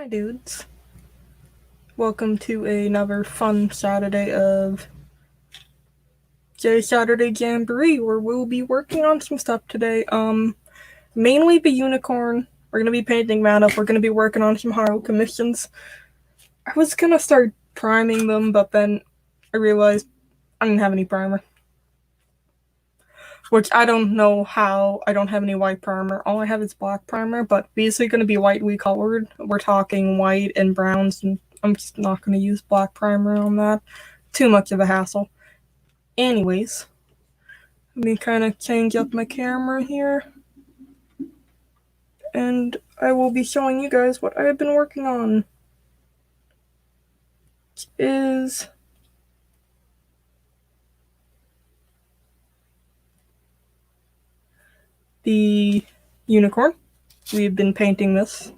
Hi dudes. Welcome to another fun Saturday of Saturday Jamboree, where we'll be working on some stuff today. Mainly the unicorn. We're gonna be painting that up. We're gonna be working on some haro commissions. I was gonna start priming them, but then I realized I didn't have any primer. Which I don't know how. I don't have any white primer. All I have is black primer, but these are gonna be lightly colored. We're talking white and browns, and I'm just not gonna use black primer on that. Too much of a hassle. Anyways, let me kind of change up my camera here, and I will be showing you guys what I have been working on. Which is the unicorn. We've been painting this.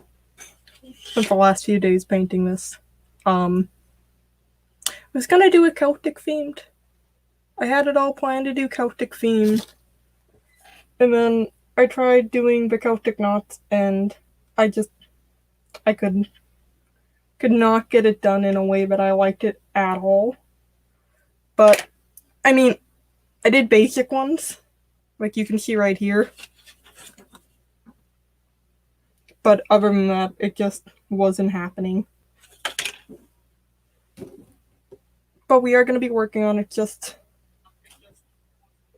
Spent the last few days painting this. I was gonna do a Celtic themed. I had it all planned to do Celtic themed, and then I tried doing the Celtic knots, and I could not get it done in a way that I liked it at all. But I mean, I did basic ones, like you can see right here. But other than that, it just wasn't happening. But we are going to be working on it. Just,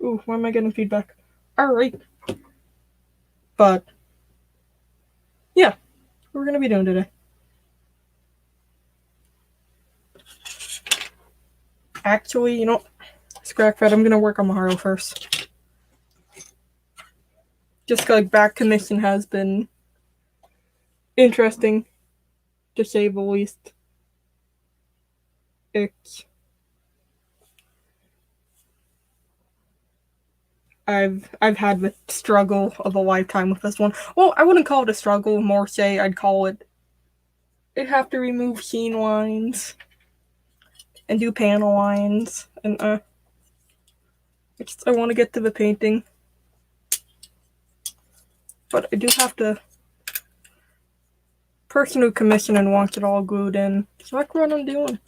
ooh, why am I getting feedback? Alright. But yeah, what we're going to be doing today. Actually, you know, scrap that. I'm going to work on Maharo first. Just like back commission has been interesting, to say the least. I've had the struggle of a lifetime with this one. Well, I wouldn't call it a struggle, more say I'd call it I'd have to remove sheen lines and do panel lines, and I want to get to the painting, but I do have to person who commissioned and wants it all glued in, so that's what I'm doing.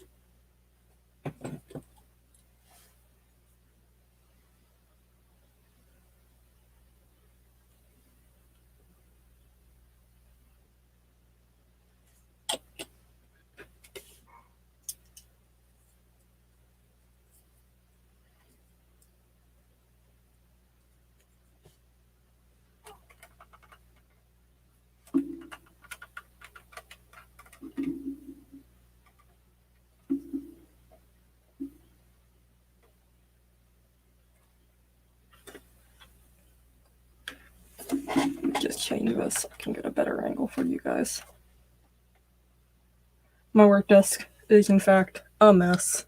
Just change this so I can get a better angle for you guys. My work desk is in fact a mess,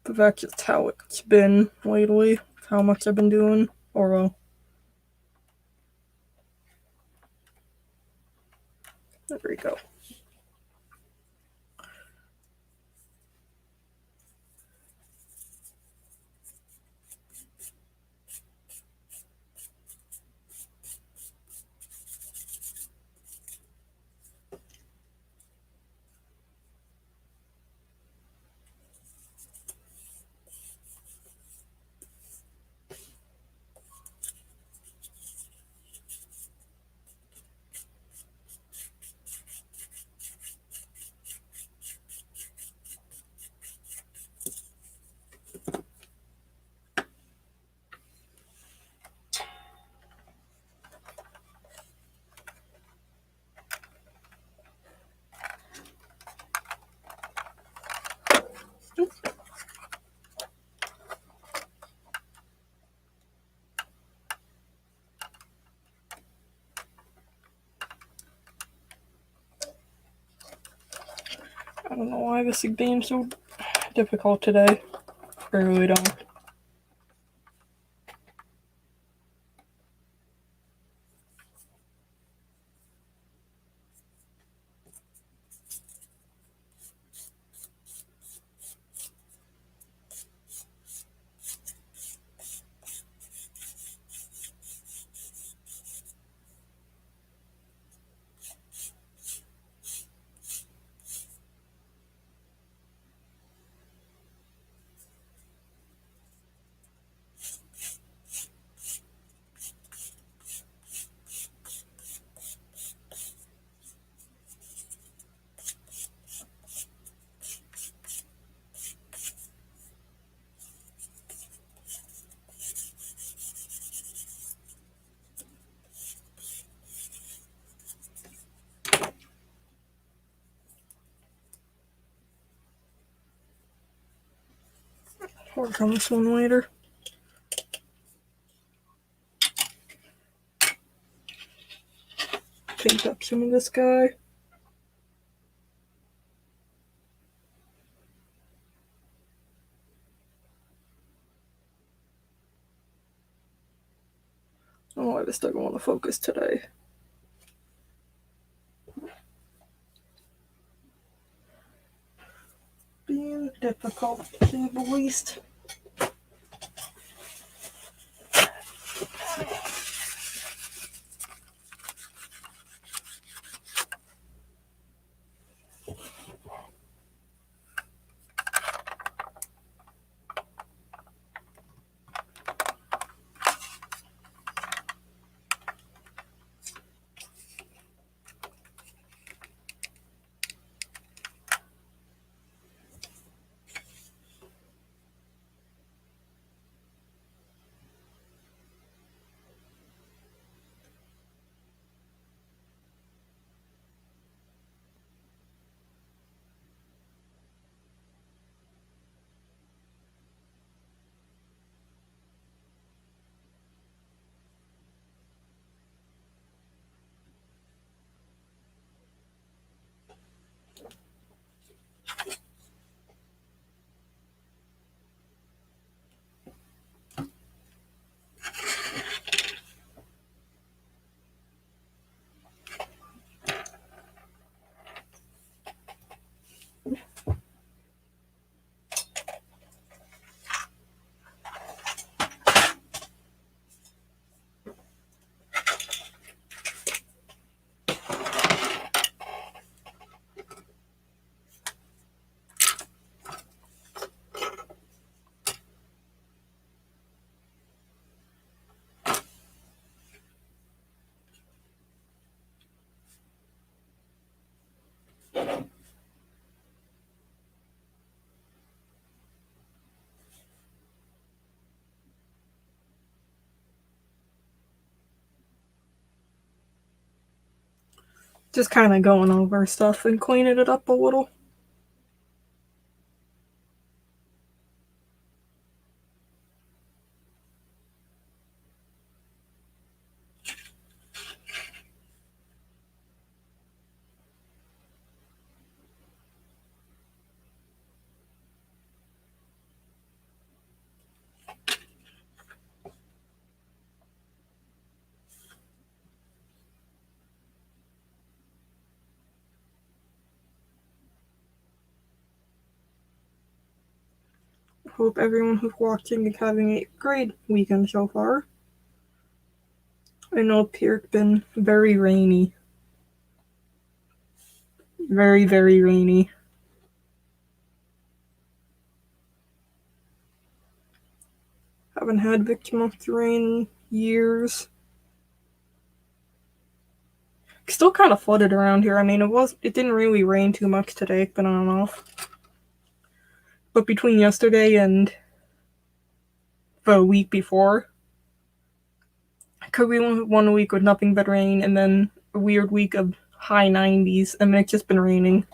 but that's just how it's been lately, how much I've been doing, or well, there we go. I don't know why this is being so difficult today. I really don't. Work on this one later. Paint up some of this guy. Oh, I just don't want to focus today. Being difficult, to say the least. Just kind of going over stuff and cleaning it up a little. Hope everyone who's watching is having a great weekend so far. I know up here it's been very rainy. Very, very rainy. Haven't had this much rain in years. It's still kind of flooded around here. I mean, it didn't really rain too much today. It's been on and off. But between yesterday and the week before, could be one week with nothing but rain, and then a weird week of high 90s, and then it's just been raining.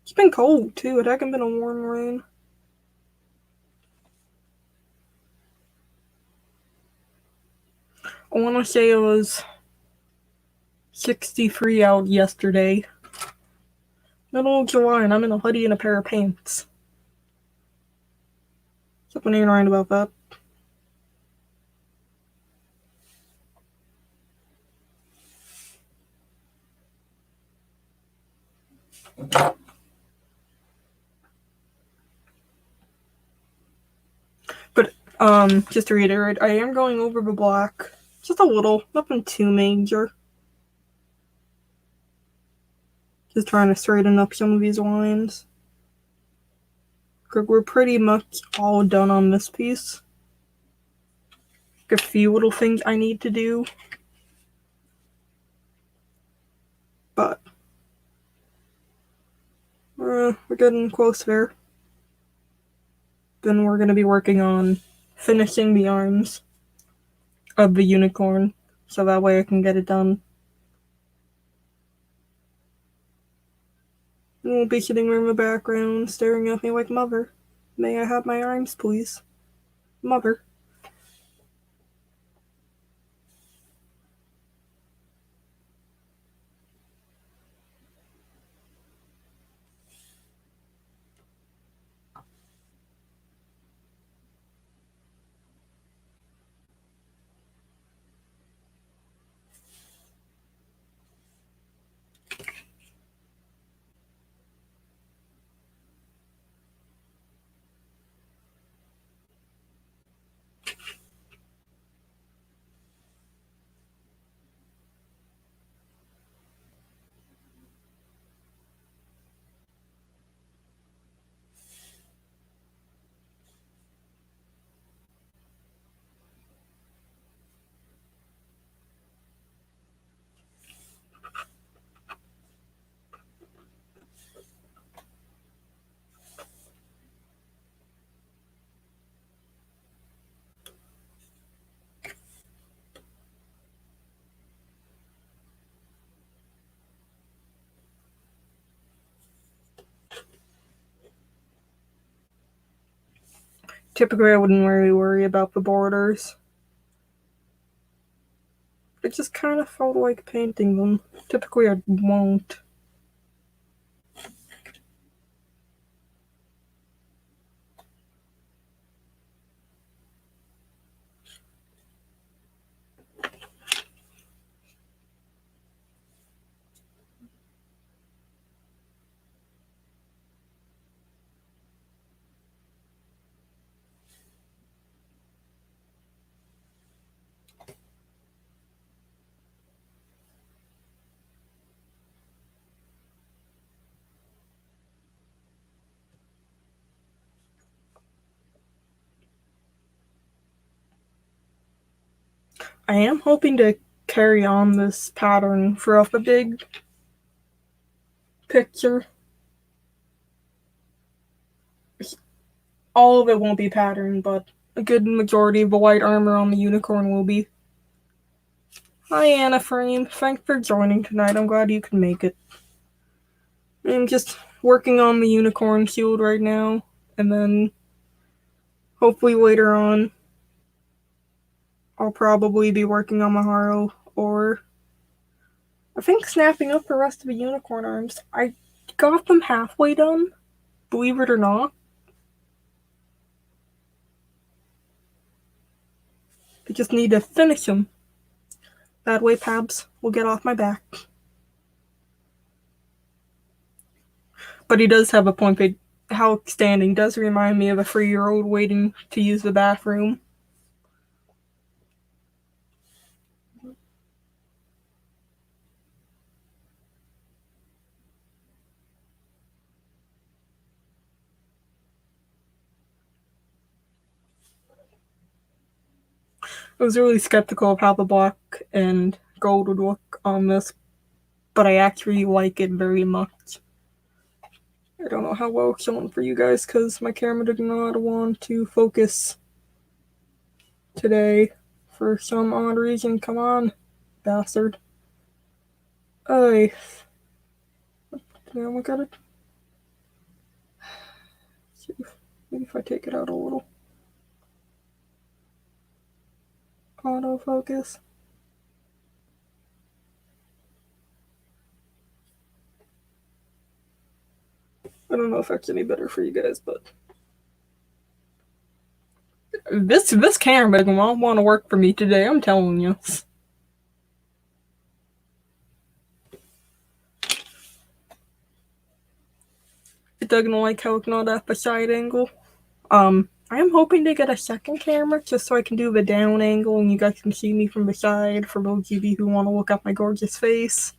It's been cold too. It hasn't been a warm rain. I want to say it was 63 out yesterday. Middle of July, and I'm in a hoodie and a pair of pants. Something ain't right about that. But just to reiterate, I am going over the black. Just a little, nothing too major. Just trying to straighten up some of these lines. We're pretty much all done on this piece. A few little things I need to do. But we're getting close there. Then we're going to be working on finishing the arms of the unicorn, so that way I can get it done. And won't be sitting there in the background staring at me like, "Mother, may I have my arms, please? Mother." Typically, I wouldn't really worry about the borders. I just kind of felt like painting them. Typically, I won't. I am hoping to carry on this pattern throughout the big picture. All of it won't be patterned, but a good majority of the white armor on the unicorn will be. Hi, Anna Frame. Thanks for joining tonight. I'm glad you could make it. I'm just working on the unicorn shield right now, and then hopefully later on I'll probably be working on Maharo, or I think snapping up the rest of the unicorn arms. I got them halfway done, believe it or not. I just need to finish them. That way Pabs will get off my back. But he does have a point that how standing does remind me of a 3-year-old waiting to use the bathroom. I was really skeptical of how the black and gold would look on this, but I actually like it very much. I don't know how well it's showing for you guys because my camera did not want to focus today for some odd reason. Come on, bastard. Hey. Now look at it. Maybe if I take it out a little. Autofocus. I don't know if that's any better for you guys, but this camera doesn't want to work for me today. I'm telling you. It doesn't like how it's not at the side angle. I am hoping to get a second camera just so I can do the down angle and you guys can see me from the side for those of you who want to look at my gorgeous face.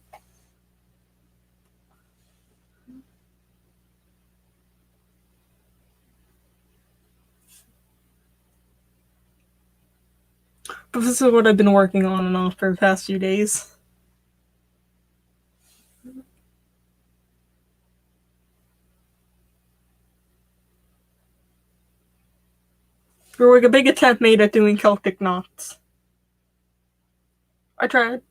But this is what I've been working on and off for the past few days. There was a big attempt made at doing Celtic knots. I tried.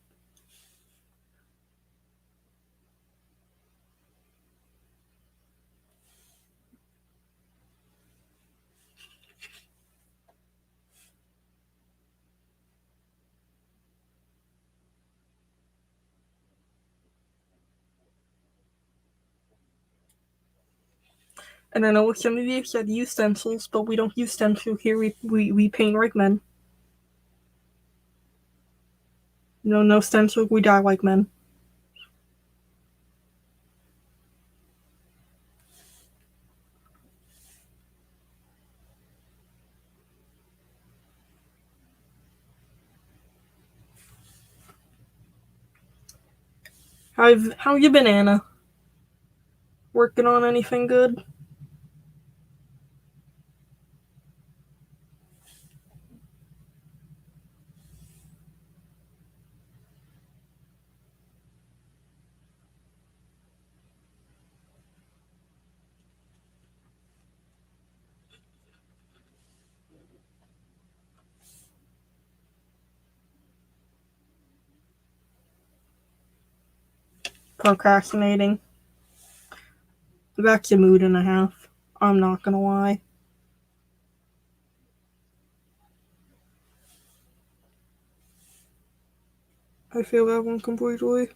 And I know some of you said use stencils, but we don't use stencils here. We paint like men. No stencil, we die like men. How you been, Anna? Working on anything good? Procrastinating. That's a mood and a half. I'm not gonna lie. I feel that one completely.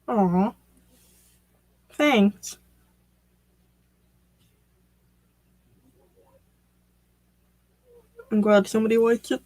Aw. Thanks. I'm glad somebody likes it.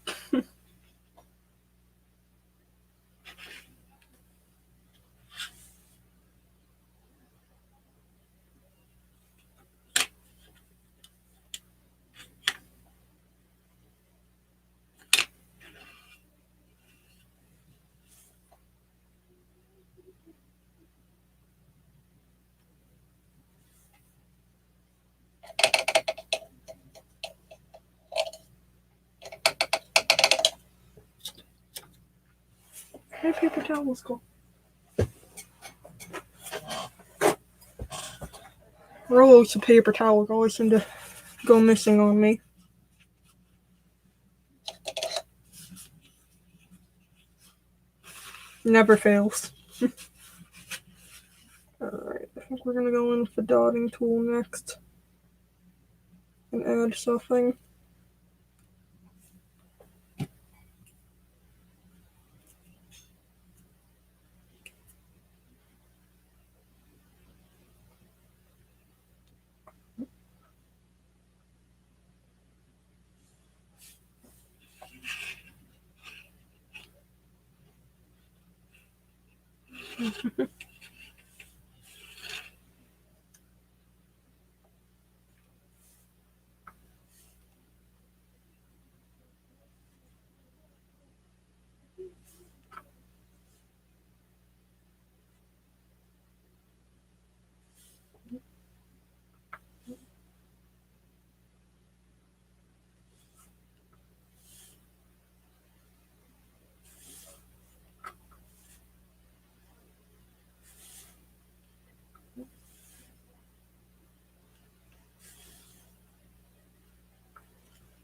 My paper towels go. Rolls of paper towels always seem to go missing on me. Never fails. Alright, I think we're gonna go in with the dotting tool next. And add something.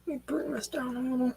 Let me bring this down a little.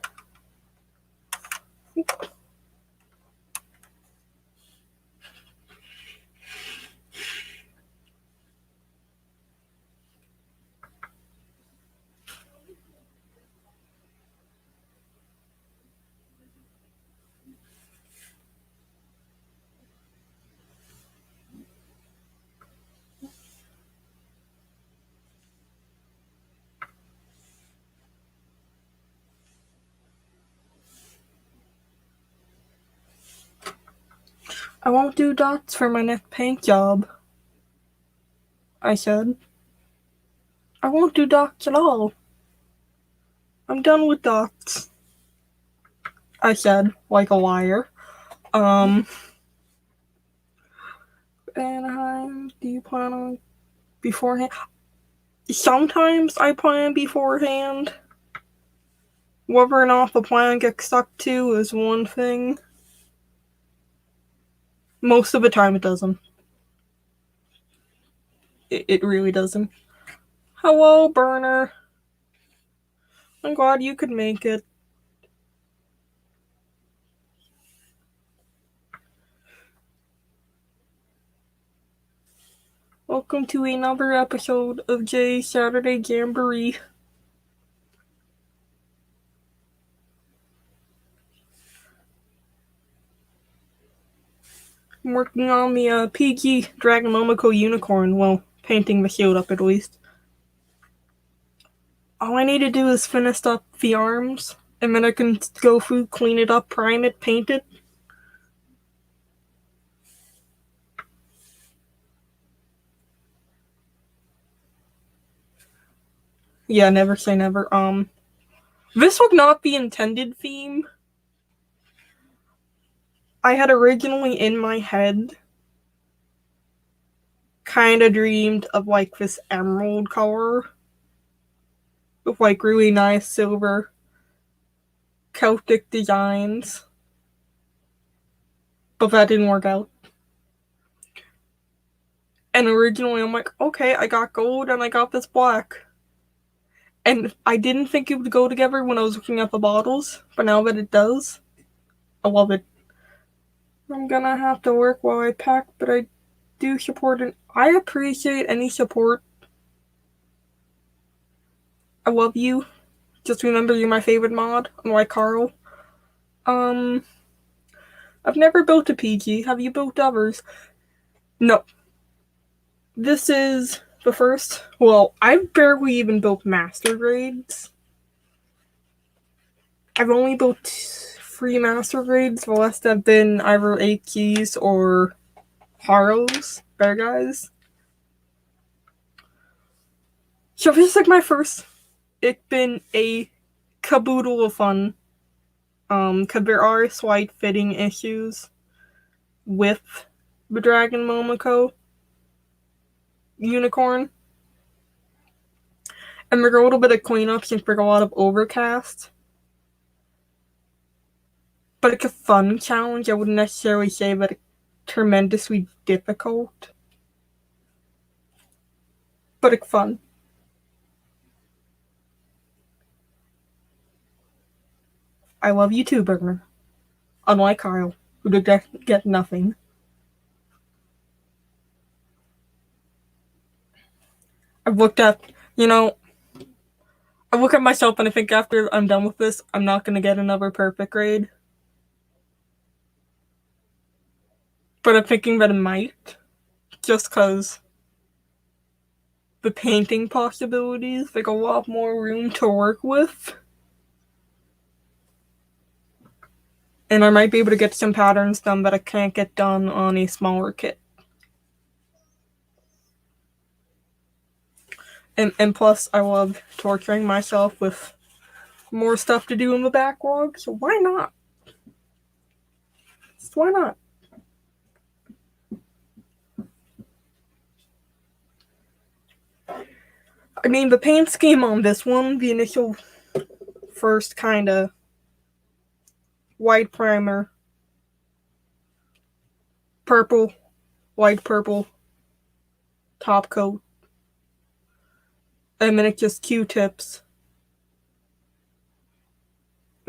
I won't do dots for my next paint job. I said. I won't do dots at all. I'm done with dots. I said, like a liar. Anaheim, do you plan on beforehand? Sometimes I plan beforehand. Whether or not the plan gets stuck to is one thing. Most of the time it doesn't. It really doesn't. Hello, Burner. I'm glad you could make it. Welcome to another episode of Jay's Saturday Jamboree. I'm working on the PG Dragon Momoko unicorn. Well, painting the shield up at least. All I need to do is finish up the arms, and then I can go through, clean it up, prime it, paint it. Yeah, never say never. This would not be intended theme. I had originally in my head kind of dreamed of like this emerald color with like really nice silver Celtic designs, but that didn't work out. And originally I'm like, okay, I got gold and I got this black. And I didn't think it would go together when I was looking at the bottles, but now that it does, I love it. I'm gonna have to work while I pack, but I do support and I appreciate any support. I love you. Just remember you're my favorite mod, unlike Carl. I've never built a PG. Have you built others? No. This is the first. Well, I've barely even built master grades. I've only built 3 master grades. The rest have been either 8 keys or Haros, bear guys. So this is like my first. It's been a caboodle of fun. Cause there are slight fitting issues with the Dragon Momoko unicorn. And there's a little bit of cleanup since there's a lot of overcast. But it's a fun challenge. I wouldn't necessarily say that it's tremendously difficult. But it's fun. I love you too, Burner. Unlike Kyle, who did get nothing. I've looked at, I look at myself and I think after I'm done with this, I'm not going to get another perfect grade. But I'm thinking that I might, just because the painting possibilities, like a lot more room to work with. And I might be able to get some patterns done that I can't get done on a smaller kit. And plus, I love torturing myself with more stuff to do in the backlog, so why not? Just why not? I mean, the paint scheme on this one, the initial first kind of white primer, purple, white purple, top coat, and then it's just Q-tips.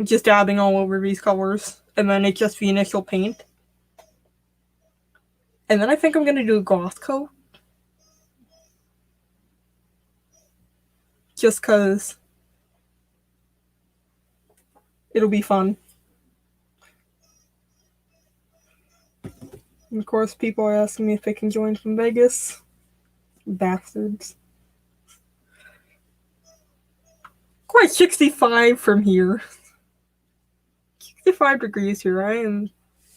Just dabbing all over these colors, and then it's just the initial paint. And then I think I'm going to do a gloss coat. Just because it'll be fun. And of course, people are asking me if I can join from Vegas. Bastards. Quite 65 from here. 65 degrees here, right? And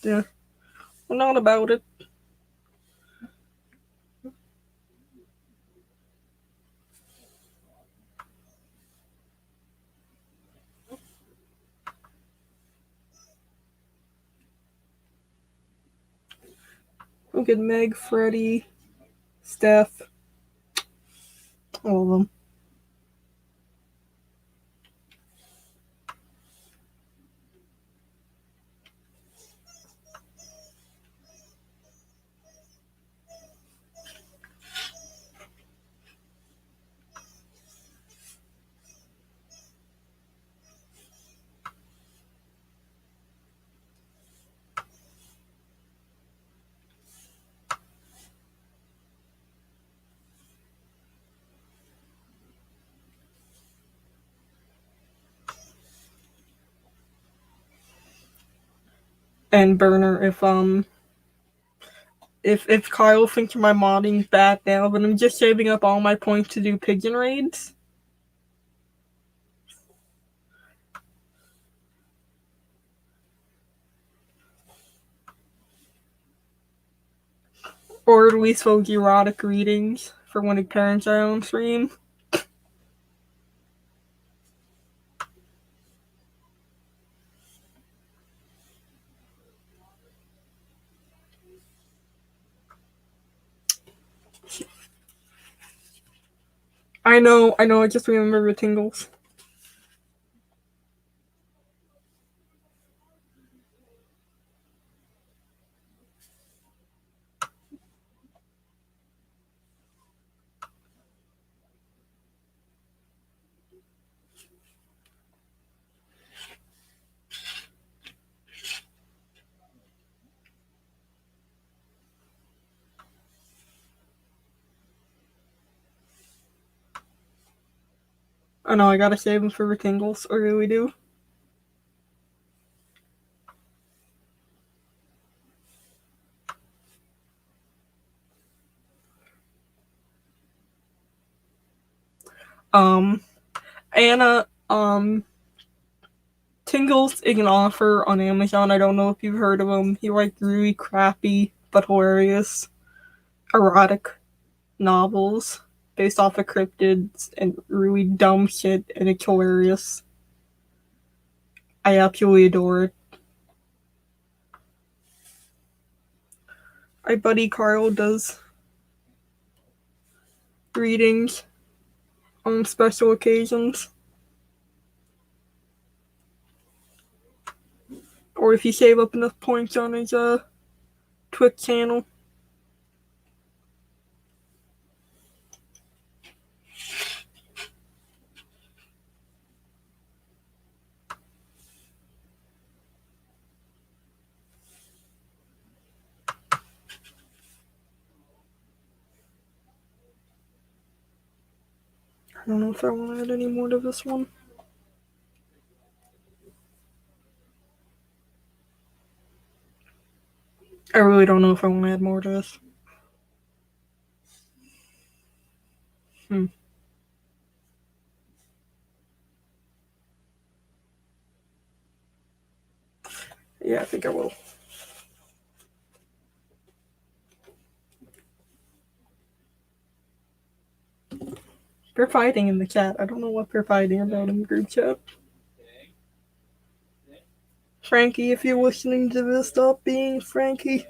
yeah, I'm not about it. Look at Meg, Freddie, Steph, all of them. And Burner, if Kyle thinks my modding's bad now, then I'm just saving up all my points to do pigeon raids. Or at least those erotic readings for when his parents are on stream. I know, I just remember the tingles. I know, I gotta save them for the tingles, I really do. Anna, Tingles is an author on Amazon. I don't know if you've heard of him. He writes really crappy but hilarious erotic novels based off of cryptids and really dumb shit, and it's hilarious. I absolutely adore it. My buddy Carl does readings on special occasions. Or if you save up enough points on his Twitch channel. I don't know if I want to add any more to this one. I really don't know if I want to add more to this. Yeah, I think I will. They're fighting in the chat. I don't know what they're fighting about in the group chat. Frankie, if you're listening to this, stop being Frankie.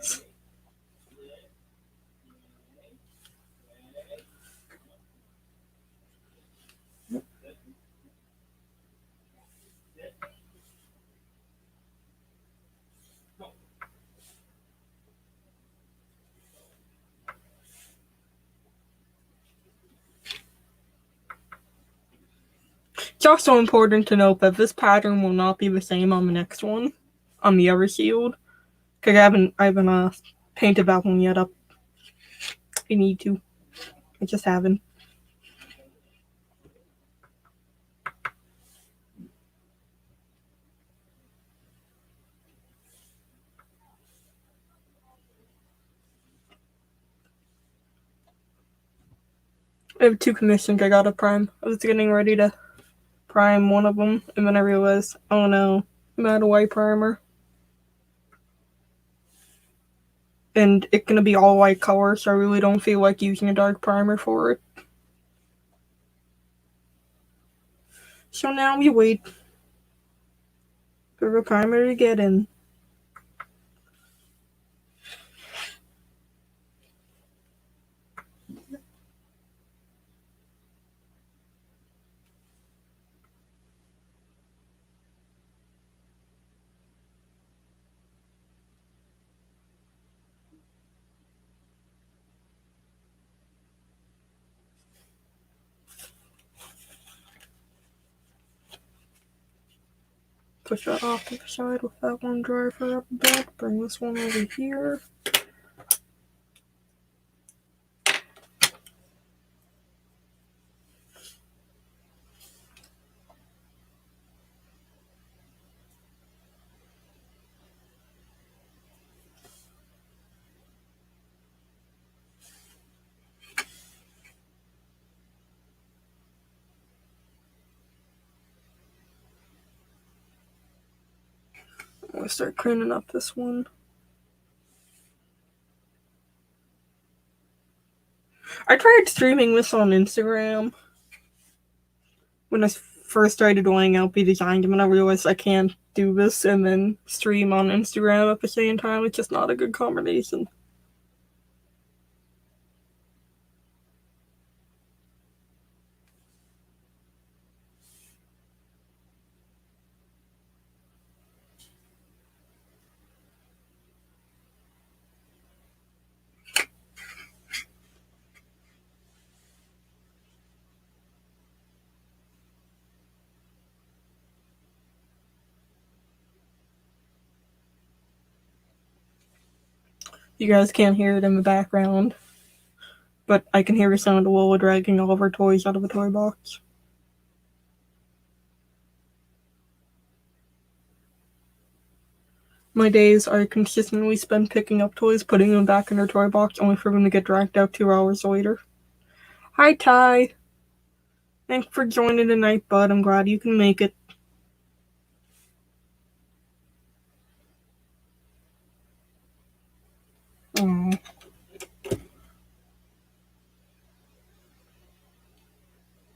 It's also important to note that this pattern will not be the same on the next one, on the other shield. Because I haven't painted that one yet up. I need to. I just haven't. I have 2 commissions I gotta prime. I was getting ready to prime one of them, and then I realized, oh no, I'm out of white primer. And it's gonna be all white color, so I really don't feel like using a dark primer for it. So now we wait for the primer to get in. Push that off to the side with that one driver up back. Bring this one over here. I'll start cleaning up this one. I tried streaming this on Instagram when I first started doing LP design, and I realized I can't do this and then stream on Instagram at the same time. It's just not a good combination. You guys can't hear it in the background, but I can hear the sound of Lola dragging all of her toys out of a toy box. My days are consistently spent picking up toys, putting them back in her toy box, only for them to get dragged out 2 hours later. Hi, Ty. Thanks for joining tonight, bud. I'm glad you can make it. Aww.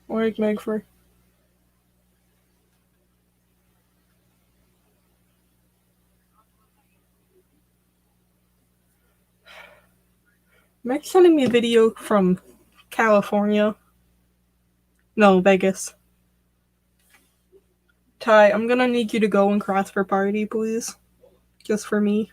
Like Meg for. Meg's sending me a video from California. No, Vegas. Ty, I'm gonna need you to go and cross for party, please. Just for me.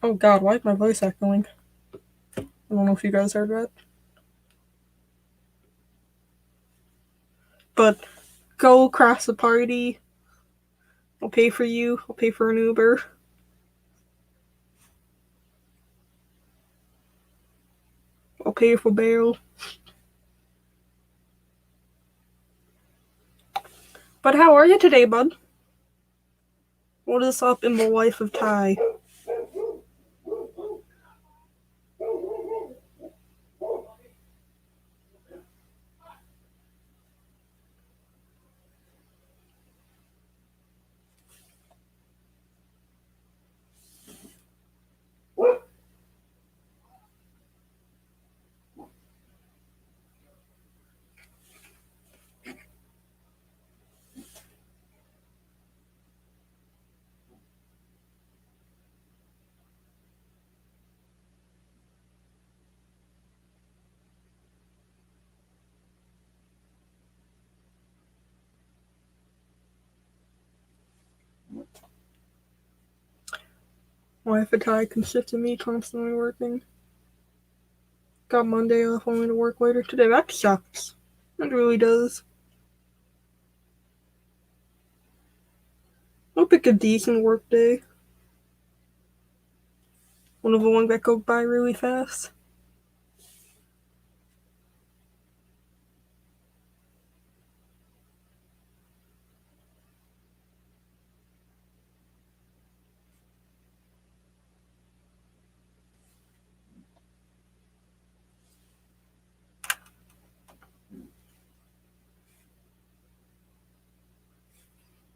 Oh god, why is my voice echoing? I don't know if you guys heard that. But go cross the party. I'll pay for you. I'll pay for an Uber. I'll pay for bail. But how are you today, bud? What is up in the life of Ty? Life of Ty consists of me constantly working. Got Monday off, only to work later today. That sucks. It really does. I'll pick a decent work day. One of the ones that go by really fast.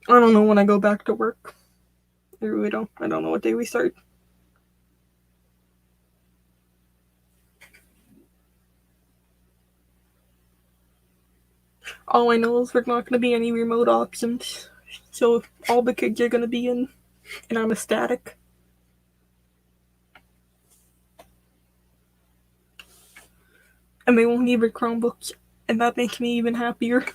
I don't know when I go back to work. I really don't. I don't know what day we start. All I know is there's not going to be any remote options. So all the kids are going to be in, and I'm ecstatic. And they won't need their Chromebooks, and that makes me even happier.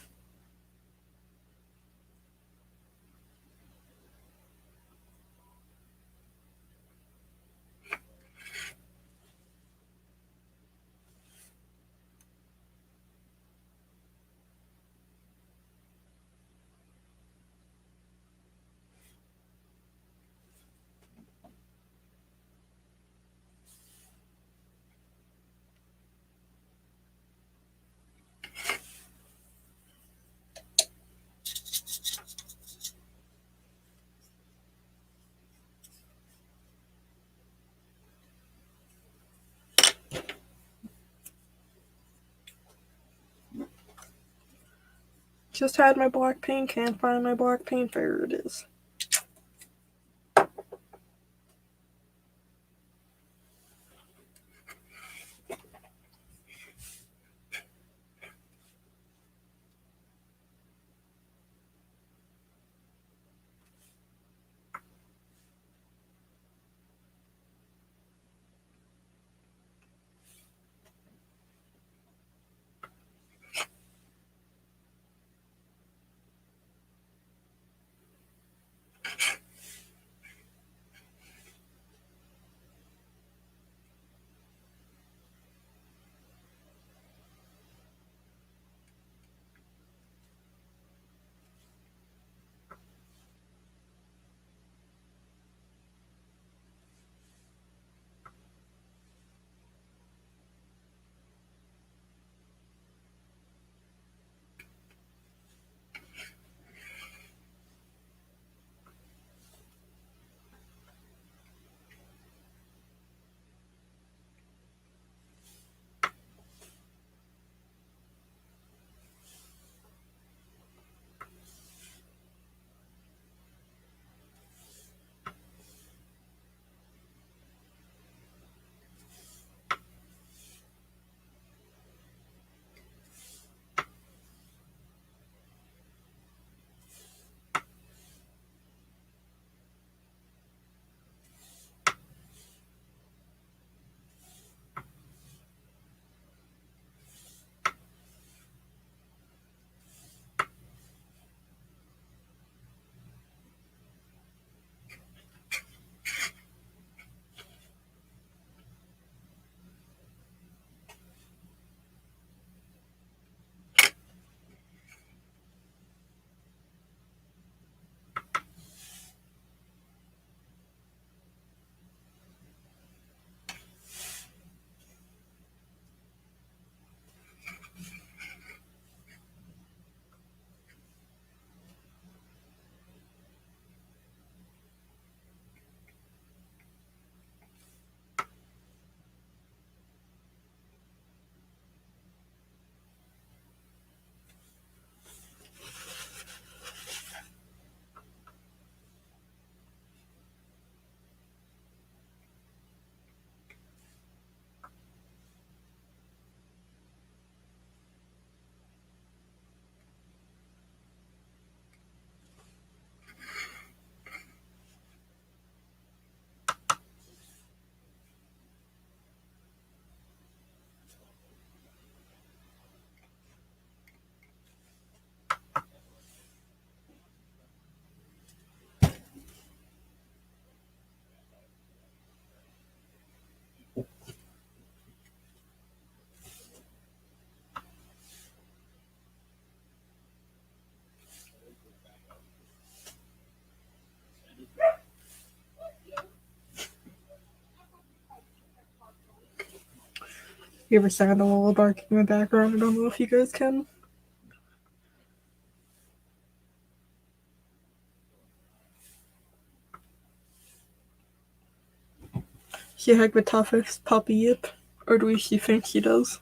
Just had my black paint, can't find my black paint. There it is. You ever sound a little barking in the background? I don't know if you guys can. He had the toughest puppy yip, or do you think he does?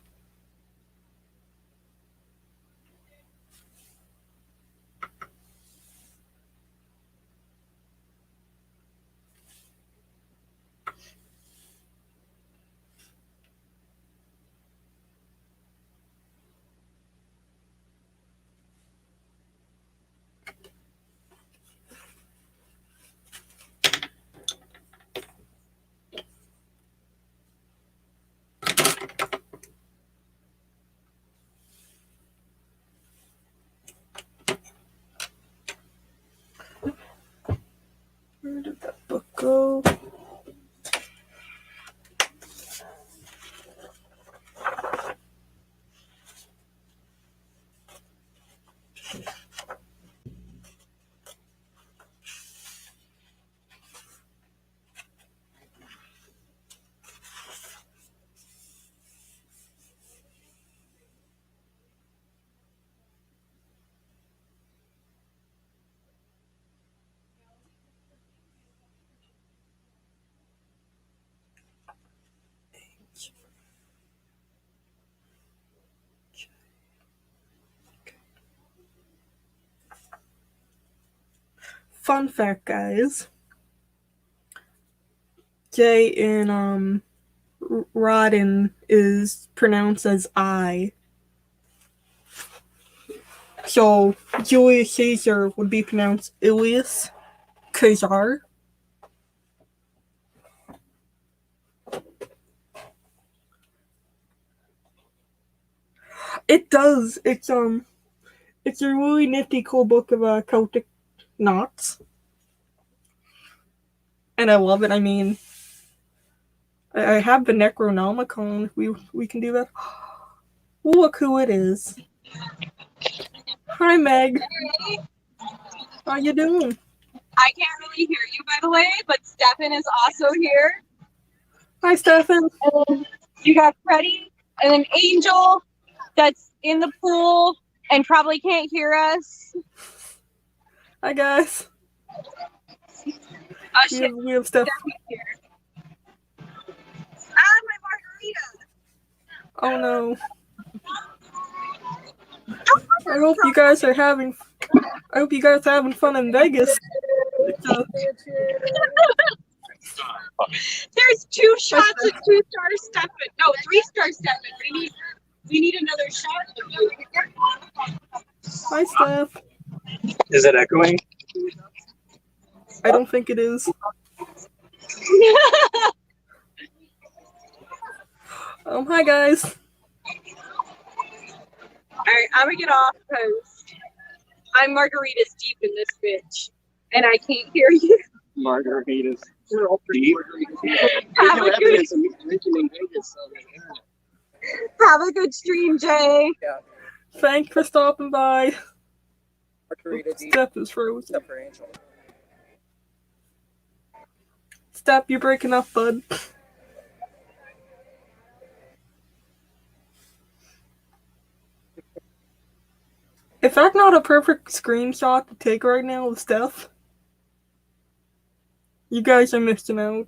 fun fact, guys. J in Rodden is pronounced as I. So Julius Caesar would be pronounced Ilias Caesar. It does. It's a really nifty, cool book of Celtic knots, and I love it. I mean, I have the Necronomicon. We can do that. Look who it is. Hi, Meg. Hey, How you doing? I can't really hear you, by the way, but Stefan is also here. Hi, Stefan. And then you got Freddie, and then Angel, that's in the pool and probably can't hear us. Hi, guys. Oh shit, We have Steph. Stefan's here. Ah, my margarita. Oh no. I hope you guys are having fun in Vegas. There's 2 shots of 2-star Stefan. No, 3-star Stefan. We need another shot. Hi, Steph. Is it echoing? I don't think it is. Hi, guys. Alright, I'm gonna get off because I'm margaritas deep in this bitch. And I can't hear you. Margaritas. Deep. Have a good, have a good stream, Jay. Thanks for stopping by. Margarita deep. Steph is frozen. Except for Angel. Steph, you're breaking up, bud. Is that not a perfect screenshot to take right now of Steph? You guys are missing out.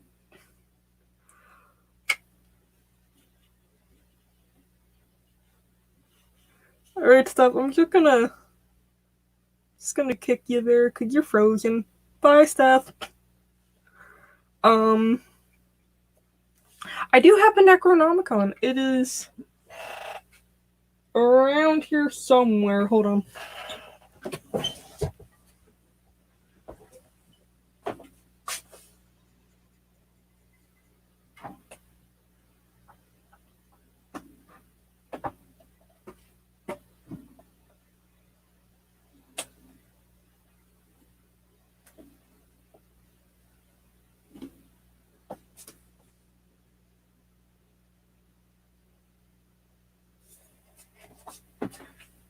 Alright, Steph, I'm just gonna kick you there because you're frozen. Bye, Steph. I do have a Necronomicon. It is around here somewhere. Hold on.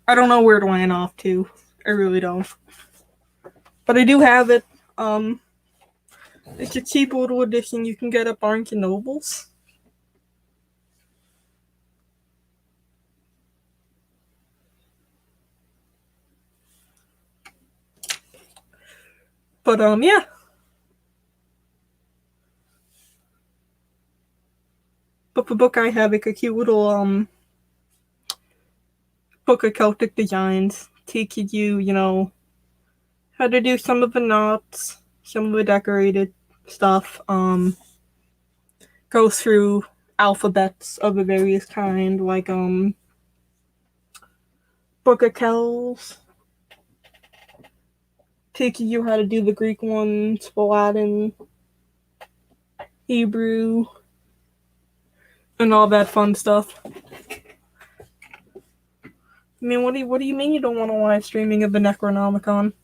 I don't know where to line off to. I really don't. But I do have it. It's a cheap little edition you can get at Barnes & Nobles. But, yeah. But the book I have, it's a cute little, book of Celtic designs. Teaches you, how to do some of the knots, some of the decorated stuff. Goes through alphabets of a various kind, like, Book of Kells. Teaches you how to do the Greek ones, the Latin, Hebrew, and all that fun stuff. I mean, what do you mean you don't want a live streaming of the Necronomicon?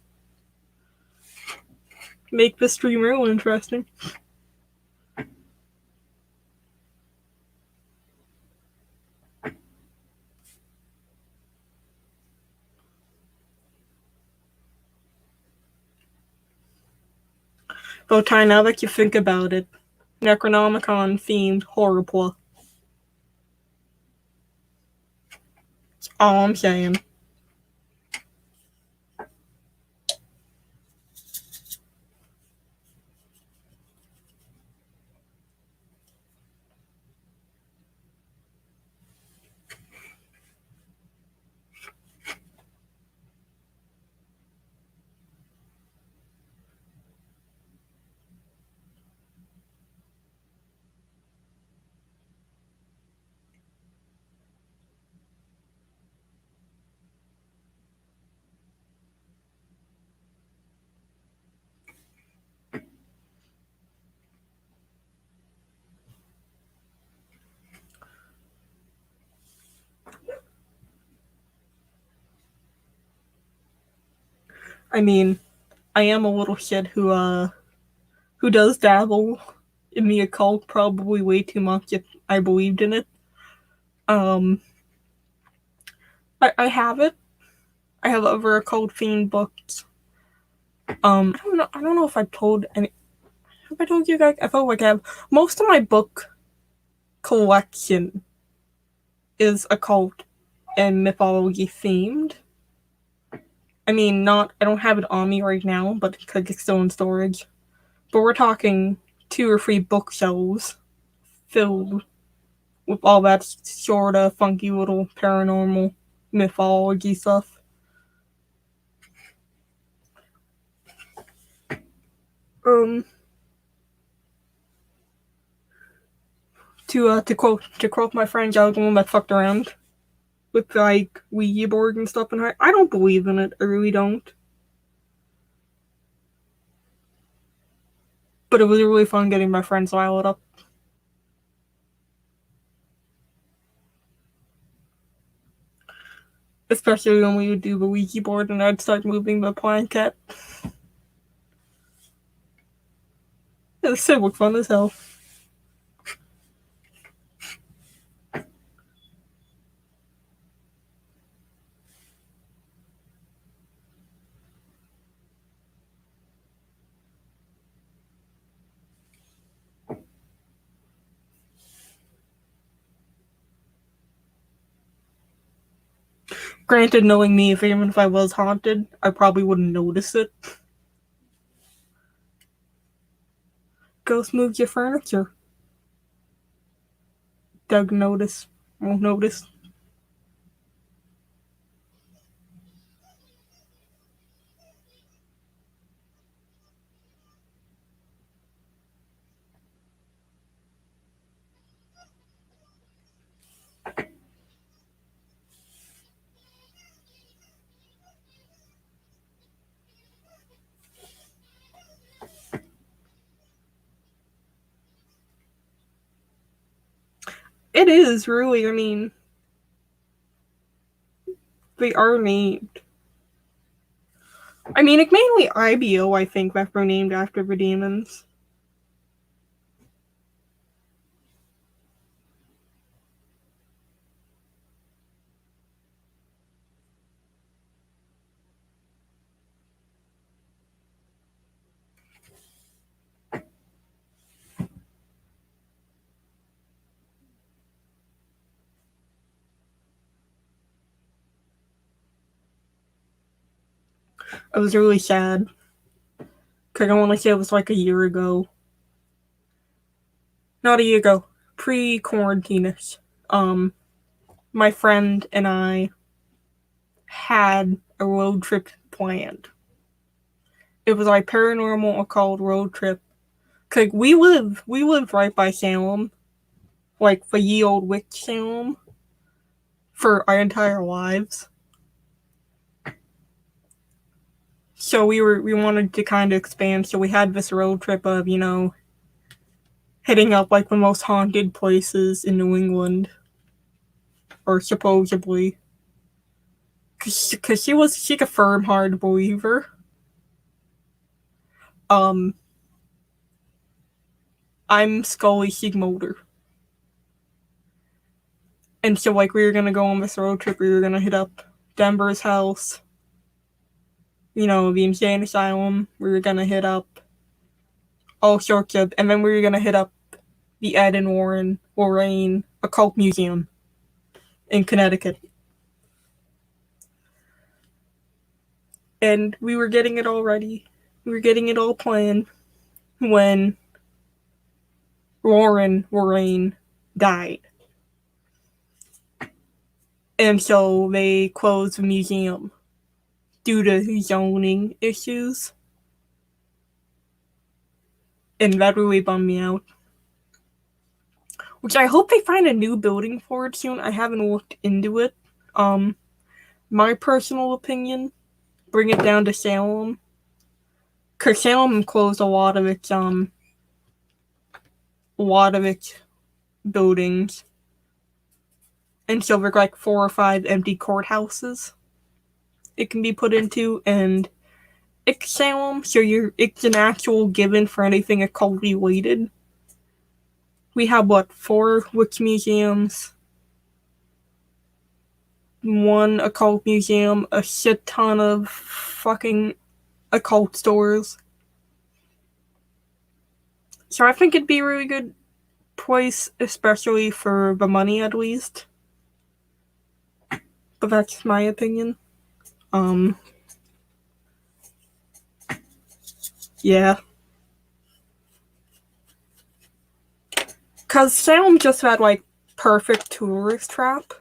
Make the stream real interesting. Though, Ty, now that you think about it, Necronomicon themed horror. That's all I'm saying. I mean, I am a little kid who does dabble in the occult probably way too much if I believed in it. Um, I have it. I have other occult themed books. I don't know if I've told any. Have I told you guys? I feel like I have. Most of my book collection is occult and mythology themed. I mean, not. I don't have it on me right now, but because it's still in storage. But we're talking 2 or 3 bookshelves filled with all that sort of funky little paranormal mythology stuff. Um, to quote my friend, I was the one that fucked around with like Ouija board and stuff, and I don't believe in it. I really don't. But it was really fun getting my friends riled up. Especially when we would do the Ouija board and I'd start moving the blanket. It was so fun as hell. Granted, knowing me, even if I was haunted, I probably wouldn't notice it. Ghost moves your furniture. Doug won't notice. It is, really, I mean, they are named. I mean, it's mainly IBO, I think, that were named after the demons. I was really sad. Because I want to say it was like a year ago. Not a year ago. Pre-quarantine-ish. My friend and I had a road trip planned. It was like paranormal occult road trip. Cause we live right by Salem, like the ye old witch Salem, for our entire lives. So we wanted to kind of expand. So we had this road trip of hitting up like the most haunted places in New England, or supposedly. Cause she's a firm hard believer. I'm Scully Sigmolder. And so, like, we were gonna go on this road trip. We were gonna hit up Denver's house, the insane asylum. We were gonna hit up all sorts of, and then we were gonna hit up the Ed and Lorraine Occult Museum in Connecticut. And we were getting it all ready. We were getting it all planned when Lorraine died. And so they closed the museum due to zoning issues. And that really bummed me out. Which I hope they find a new building for it soon. I haven't looked into it. My personal opinion, bring it down to Salem. Cause Salem closed a lot of its buildings. And so there's like 4 or 5 empty courthouses it can be put into, and Salem, so it's an actual given for anything occult related. We have, 4 witch museums, 1 occult museum, a shit ton of fucking occult stores. So I think it'd be a really good place, especially for the money at least. But that's my opinion. Yeah. Cause Salem just had perfect tourist trap.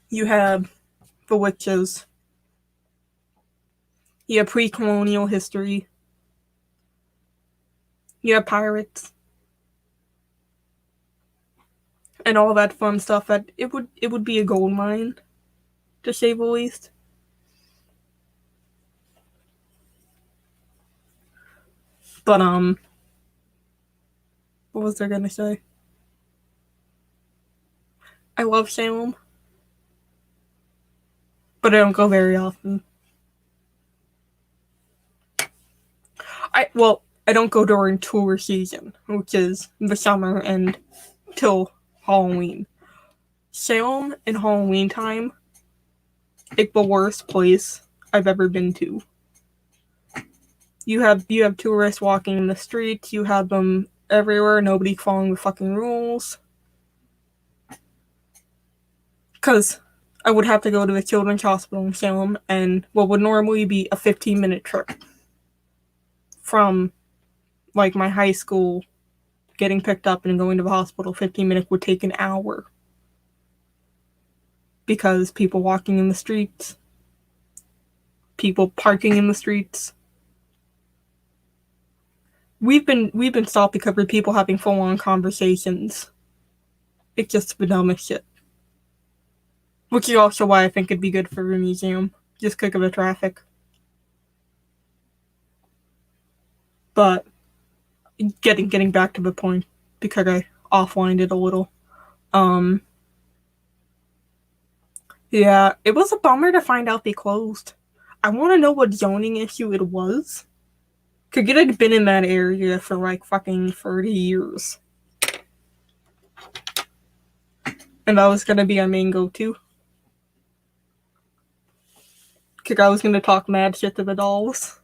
You have the witches. You have pre-colonial history. You have pirates. And all that fun stuff that it would be a gold mine, to say the least. But what was I gonna say? I love Salem, but I don't go very often. I don't go during tour season, which is the summer and till Halloween. Salem in Halloween time, it's the worst place I've ever been to. You have tourists walking in the streets, you have them everywhere, nobody following the fucking rules. Because I would have to go to the children's hospital in Salem, and what would normally be a 15-minute trip from my high school, getting picked up and going to the hospital, 15 minutes would take an hour. Because people walking in the streets, people parking in the streets. We've been stopped because of people having full-on conversations. It's just the dumbest shit. Which is also why I think it'd be good for a museum, just because of the traffic. But getting back to the point, because I offlined it a little. Yeah, it was a bummer to find out they closed. I want to know what zoning issue it was. Because it had been in that area for fucking 30 years. And that was gonna be our main go-to. Because I was gonna talk mad shit to the dolls.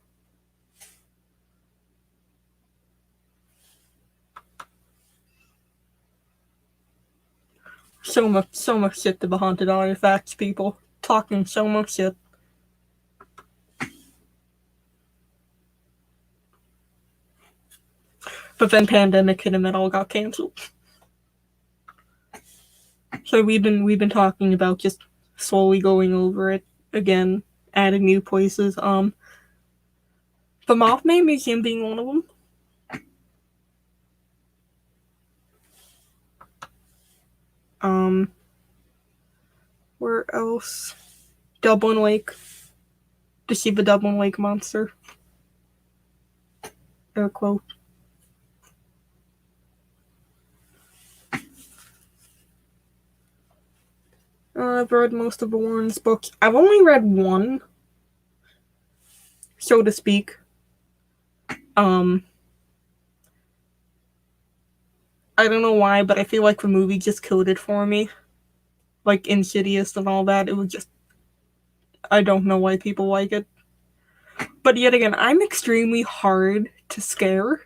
So much shit to the haunted artifacts, people. Talking so much shit. But then pandemic hit and it all got canceled. So we've been talking about just slowly going over it again, adding new places. The Mothman Museum being one of them. Where else? Dublin Lake. To see the Dublin Lake monster. Air quote. I've read most of the Warren's books. I've only read one, so to speak. I don't know why, but I feel like the movie just killed it for me. Like Insidious and all that. It was just... I don't know why people like it. But yet again, I'm extremely hard to scare.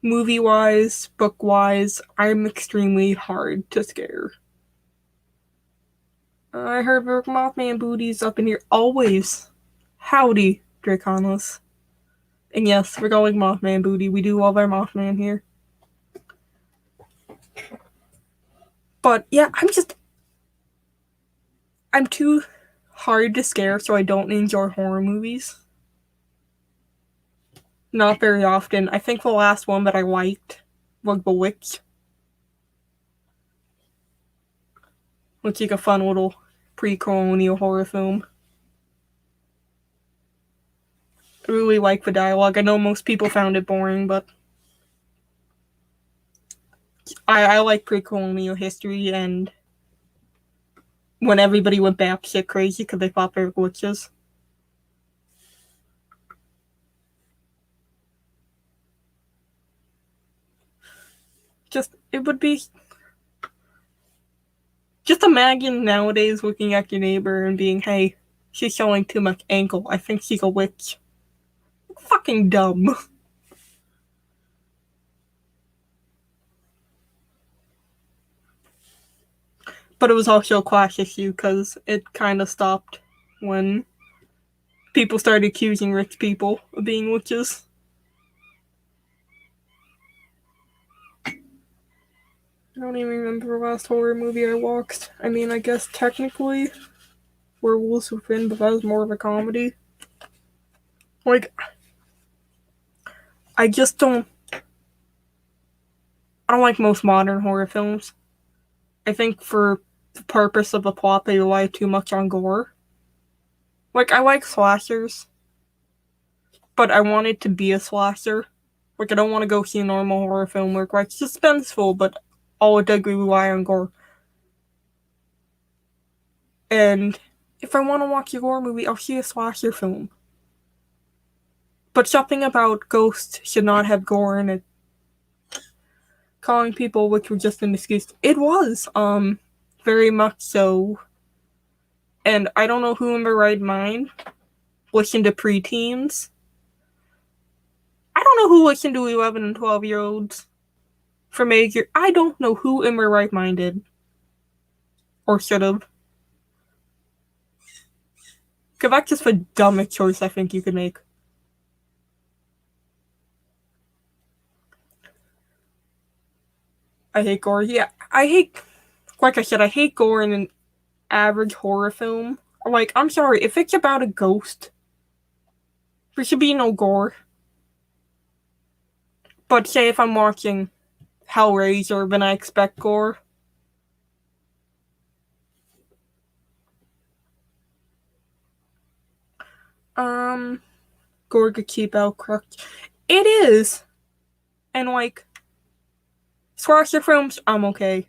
Movie-wise, book-wise, I'm extremely hard to scare. I heard Mothman booties up in here always. Howdy, Draconos. And yes, we're going Mothman booty. We do love our Mothman here. But yeah, I'm too hard to scare, so I don't enjoy horror movies. Not very often. I think the last one that I liked was The Witch. Looks like a fun little pre-colonial horror film. I really like the dialogue. I know most people found it boring, but I like pre-colonial history, and when everybody went batshit crazy because they thought they were glitches. It would be. Just imagine nowadays looking at your neighbor and being, hey, she's showing too much ankle. I think she's a witch. Fucking dumb. But it was also a class issue because it kind of stopped when people started accusing rich people of being witches. I don't even remember the last horror movie I watched. I mean, I guess technically Werewolves Within, but that was more of a comedy. Like, I just don't. I don't like most modern horror films. I think for the purpose of the plot, they rely too much on gore. Like, I like slashers, but I want it to be a slasher. Like, I don't want to go see a normal horror film where it's suspenseful, but all it does rely on gore. And if I want to watch a horror movie, I'll see a slasher film. But something about Ghost should not have gore in it. Calling people which were just an excuse. It was, very much so. And I don't know who in their right mind listened to preteens. I don't know who listened to 11 and 12-year-olds for major. I don't know who in their right mind did. Or should have. Because that's just the dumbest choice I think you could make. I hate gore. Yeah, like I said, I hate gore in an average horror film. Like, I'm sorry, if it's about a ghost, there should be no gore. But say if I'm watching Hellraiser, then I expect gore. Gore could keep out correct. It is! And like, slasher films, I'm okay.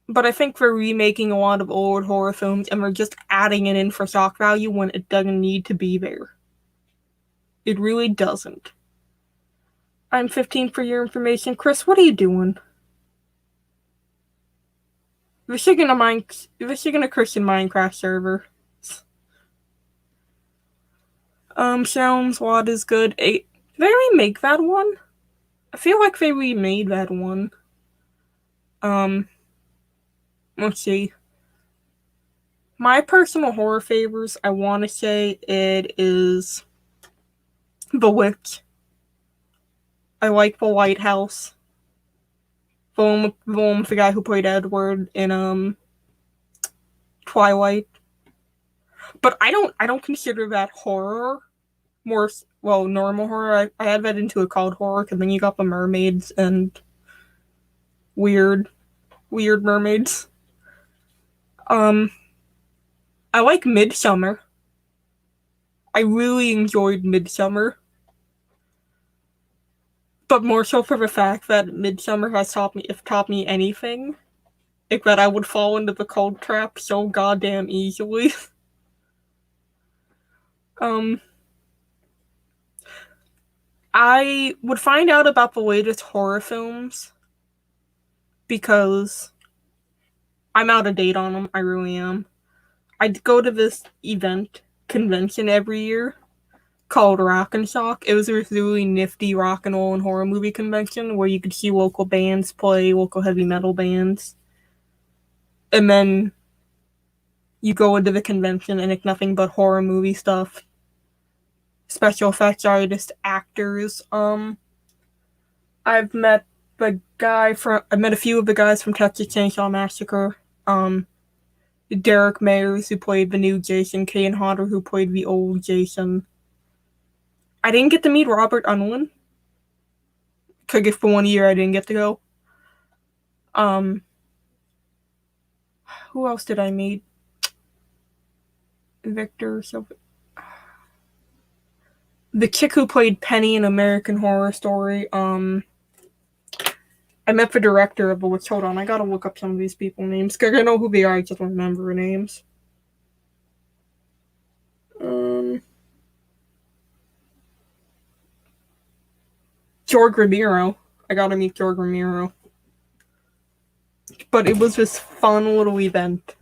But I think they're remaking a lot of old horror films and they're just adding it in for shock value when it doesn't need to be there. It really doesn't. I'm 15 for your information. Chris, what are you doing? We're gonna Christian Minecraft server. Sounds what is good. Did they remake that one? I feel like they remade that one. Let's see. My personal horror favors, I want to say it is The Witch. I like The Lighthouse. The one with the guy who played Edward in Twilight. But I don't consider that horror. More, well, normal horror. I add that into a called horror because then you got the mermaids and weird mermaids. I like Midsummer. I really enjoyed Midsummer. But more so for the fact that Midsummer has taught me anything, it's that I would fall into the cold trap so goddamn easily. I would find out about the latest horror films because I'm out of date on them. I really am. I'd go to this convention every year called Rock and Shock. It was a really nifty rock and roll and horror movie convention where you could see local bands play, local heavy metal bands. And then you go into the convention and it's nothing but horror movie stuff. Special effects artists, actors. I've met a few of the guys from Texas Chainsaw Massacre. Derek Mayers, who played the new Jason, Kane Hodder, who played the old Jason. I didn't get to meet Robert Unwin. Because for 1 year I didn't get to go. Who else did I meet? Victor, the chick who played Penny in American Horror Story. I I met the director of the witch. Hold on, I gotta look up some of these people names because I know who they are. I just don't remember their names. George Ramiro. I gotta meet George Ramiro. But it was this fun little event.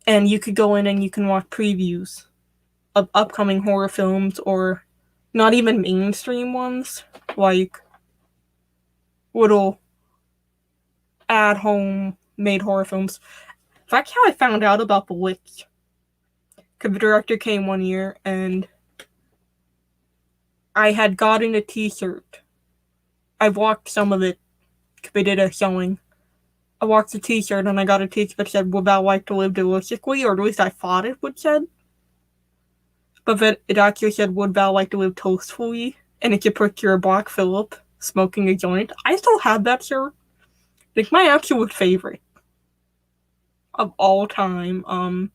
And you could go in and you can watch previews of upcoming horror films or not even mainstream ones, like little at-home made horror films. That's how I found out about The Witch. Because the director came one year and I had gotten a t-shirt. I walked some of it because they did a showing. I walked a t-shirt and I got a t-shirt that said, "Would thou like to live deliciously?" Or at least I thought it would said. But then it actually said, "Would thou like to live toastfully?" And it could picture a Black Phillip smoking a joint. I still have that shirt. It's my absolute favorite of all time.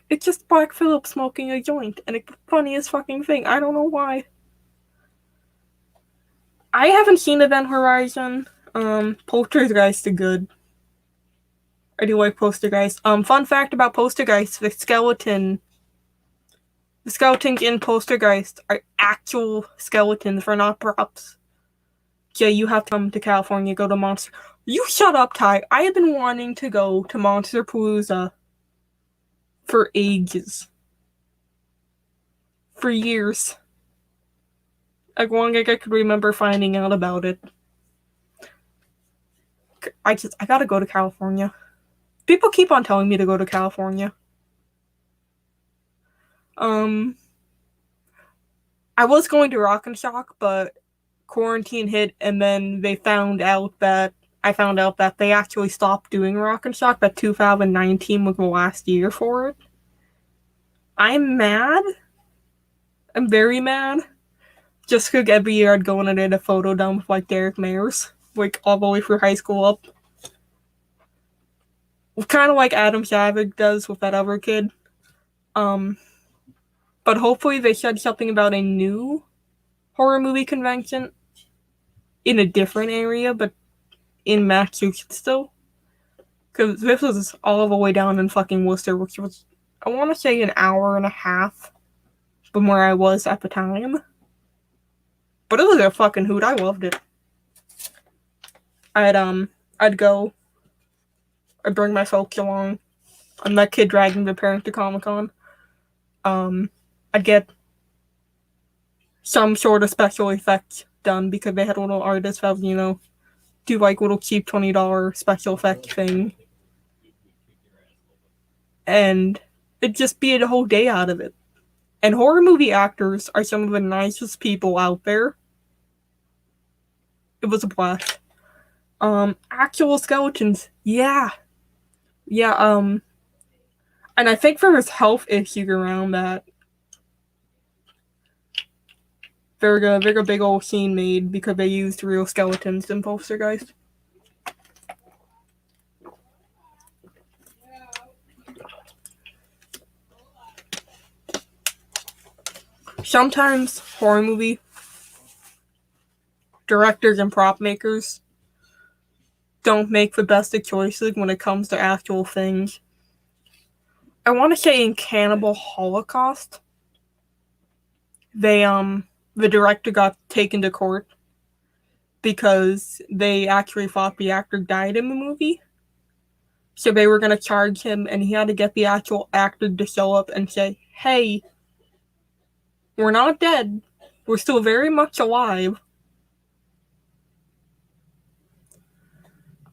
It's just Black Phillip smoking a joint, and it's the funniest fucking thing. I don't know why. I haven't seen Event Horizon. Poltergeist is good. I do like Poltergeist. Fun fact about Poltergeist, the skeletons in Poltergeist are actual skeletons, they're not props. Yeah, you have to come to California, go to Monster. You shut up, Ty. I have been wanting to go to Monsterpalooza for ages. For years. As long as I could remember finding out about it. I gotta go to California. People keep on telling me to go to California. I was going to Rock and Shock, but quarantine hit, and then I found out that they actually stopped doing Rock and Shock, that 2019 was the last year for it. I'm mad. I'm very mad. Just because every year I'd go and I did a photo done with like Derek Mayers, like all the way through high school up. Kind of like Adam Savage does with that other kid. But hopefully they said something about a new horror movie convention in a different area, but in Massachusetts still. Because this was all the way down in fucking Worcester, which was, I want to say, an hour and a half from where I was at the time. But it was a fucking hoot. I loved it. I'd go. I'd bring my folks along. I'm that kid dragging the parents to Comic-Con. I'd get some sort of special effects done because they had a little artist that, do like little cheap $20 special effect thing. And it'd just be a whole day out of it. And horror movie actors are some of the nicest people out there. It was a blast. Actual skeletons, yeah. And I think there was health issues around that. They got a big old scene made because they used real skeletons in Poltergeist. Sometimes horror movie directors and prop makers don't make the best of choices when it comes to actual things. I want to say in Cannibal Holocaust, the director got taken to court because they actually thought the actor died in the movie. So they were going to charge him, and he had to get the actual actor to show up and say, "Hey, we're not dead. We're still very much alive."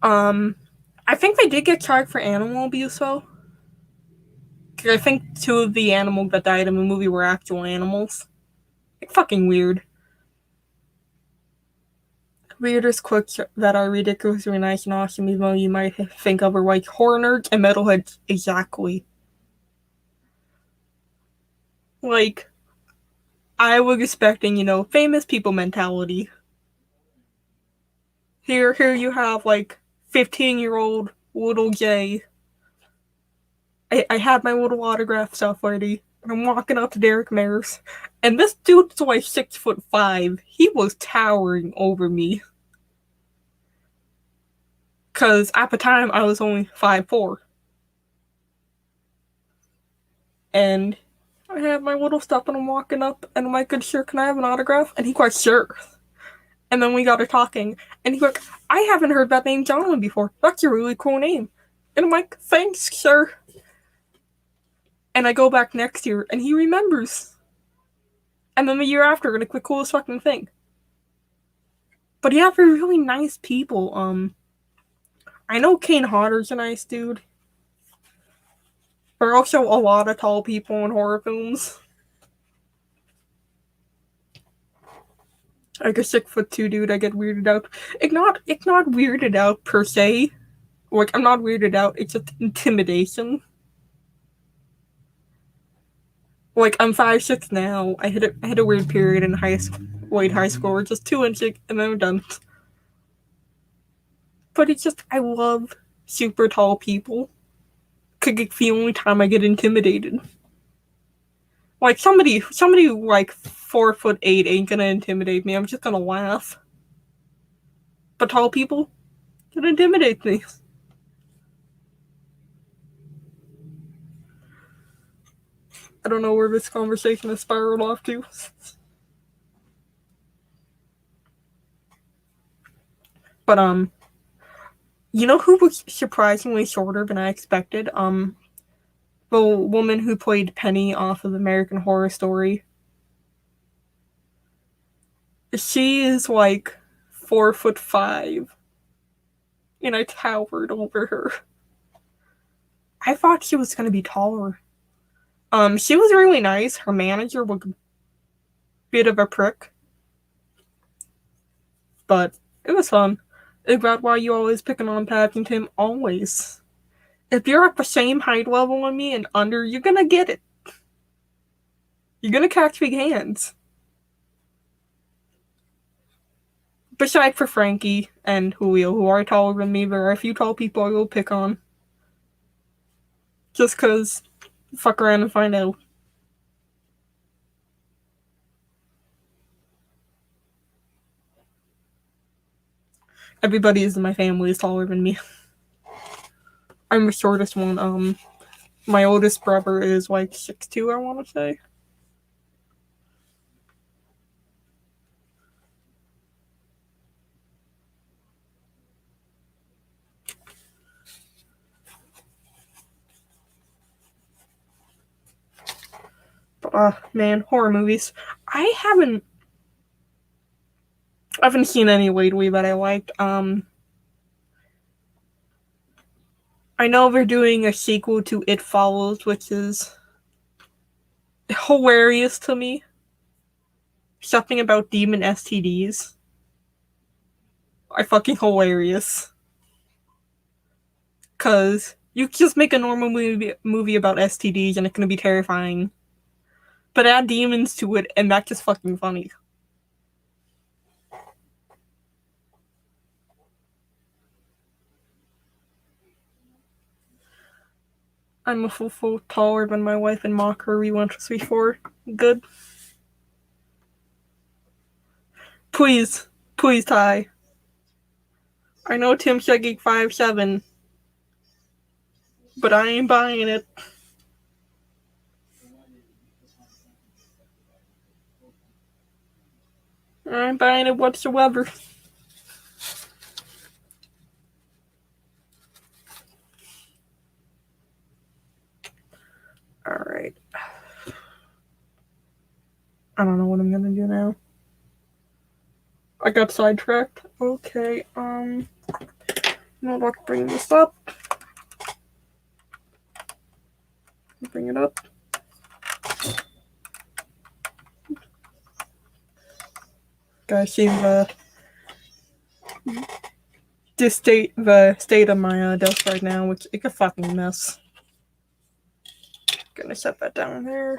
I think they did get charged for animal abuse, though. Because I think 2 of the animals that died in the movie were actual animals. It's fucking weird. Weirdest quotes that are ridiculously nice and awesome, even though you might think of are like horror nerds and metalheads. Exactly. Like, I was expecting, famous people mentality. Here you have, 15-year-old little Jay. I had my little autograph stuff ready, and I'm walking up to Derek Mayers, and this dude's 6'5". He was towering over me. Because at the time, I was only 5'4". And I had my little stuff, and I'm walking up, and I'm like, good, sure, can I have an autograph? And he goes, sure. And then we got to talking, and he goes, I haven't heard that name Jonathan before. That's a really cool name. And I'm like, thanks, sir. And I go back next year, and he remembers. And then the year after, and it's the coolest fucking thing. But yeah, they're really nice people. I know Kane Hodder's a nice dude. There are also a lot of tall people in horror films. Like a 6'2" dude, I get weirded out. It's not weirded out per se. Like, I'm not weirded out, it's just intimidation. Like, I'm 5'6" now. I hit a weird period in high school where just 2 inches and then I'm done. But it's just, I love super tall people. Cause it's the only time I get intimidated. Like, somebody like 4'8" ain't gonna intimidate me. I'm just gonna laugh. But tall people, it intimidates me. I don't know where this conversation has spiraled off to. But you know who was surprisingly shorter than I expected? The woman who played Penny off of American Horror Story. She is like 4'5", and I towered over her. I thought she was gonna be taller. She was really nice. Her manager was a bit of a prick, but it was fun. Is that why you always picking on Paddington? Always. If you're at the same height level on me and under, you're gonna get it. You're gonna catch big hands. Besides for Frankie and Julio, who are taller than me, there are a few tall people I will pick on. Just cause, fuck around and find out. Everybody in my family is taller than me. I'm the shortest one. My oldest brother is like 6'2", I want to say. But, man, horror movies. I haven't seen any lately that I liked. I know they're doing a sequel to It Follows, which is hilarious to me. Something about demon STDs. Are fucking hilarious. Cause you just make a normal movie about STDs and it's gonna be terrifying. But add demons to it and that's just fucking funny. I'm a full foot taller than my wife and mock her relentlessly for. Good. Please, Ty. I know Tim said geek 5'7", but I ain't buying it. I ain't buying it whatsoever. Alright. I don't know what I'm gonna do now. I got sidetracked. Okay, let's bring this up. Bring it up. Guys, see the state of my desk right now, which is a fucking mess. Gonna set that down there.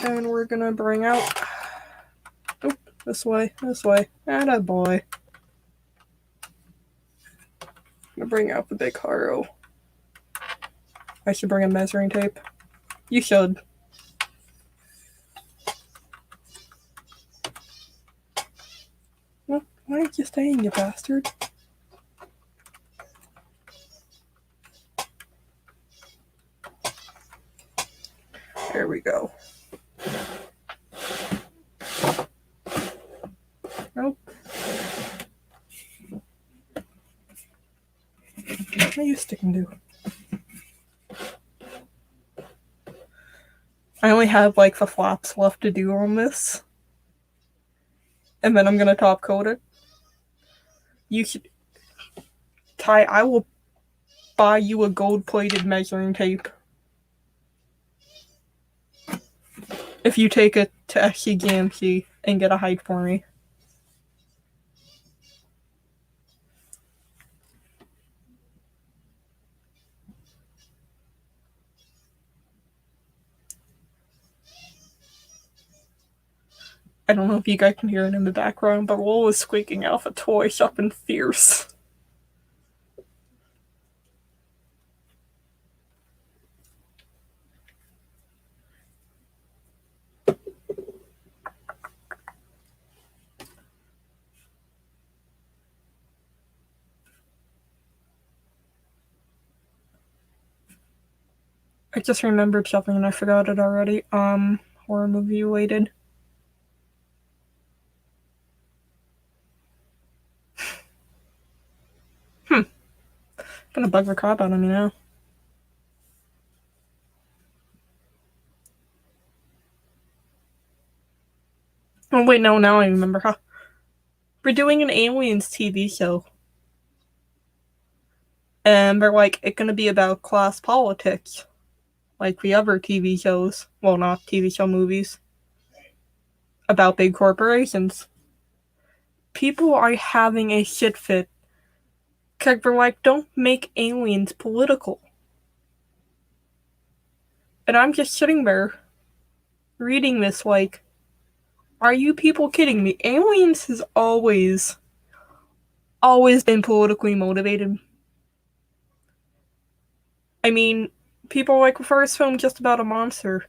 And we're gonna bring out. Oop, this way. Atta boy. I'm gonna bring out the big Haro. I should bring a measuring tape. You should. staying, you bastard. There we go. Nope. What are you sticking to? I only have like the flaps left to do on this. And then I'm gonna top coat it. You should... Ty, I will buy you a gold-plated measuring tape. If you take it to SCGMC and get a height for me. I don't know if you guys can hear it in the background, but Lowell is squeaking out a toy something fierce. I just remembered something and I forgot it already. Horror movie related. Gonna bug the crap out of me now. Oh wait, no, now I remember. Huh? We're doing an Aliens TV show. And they're like, it's gonna be about class politics. Like the other TV shows. Well, not TV show movies. About big corporations. People are having a shit fit. Cause they're like, don't make aliens political. And I'm just sitting there reading this like, are you people kidding me? Aliens has always been politically motivated. I mean, people like the first film just about a monster.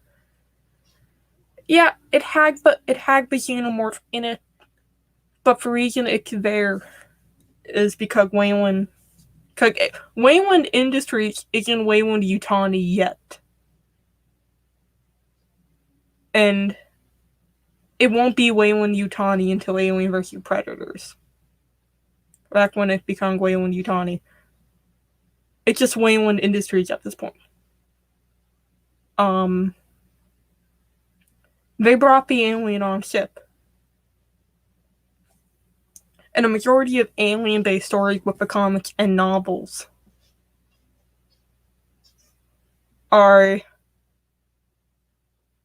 Yeah, it had the xenomorph in it, but the reason it's there is because Wayland Industries isn't Wayland Yutani yet. And it won't be Wayland Yutani until Alien vs. Predators. Back when it becomes Wayland Yutani. It's just Wayland Industries at this point. They brought the alien on ship. And a majority of alien-based stories with the comics and novels are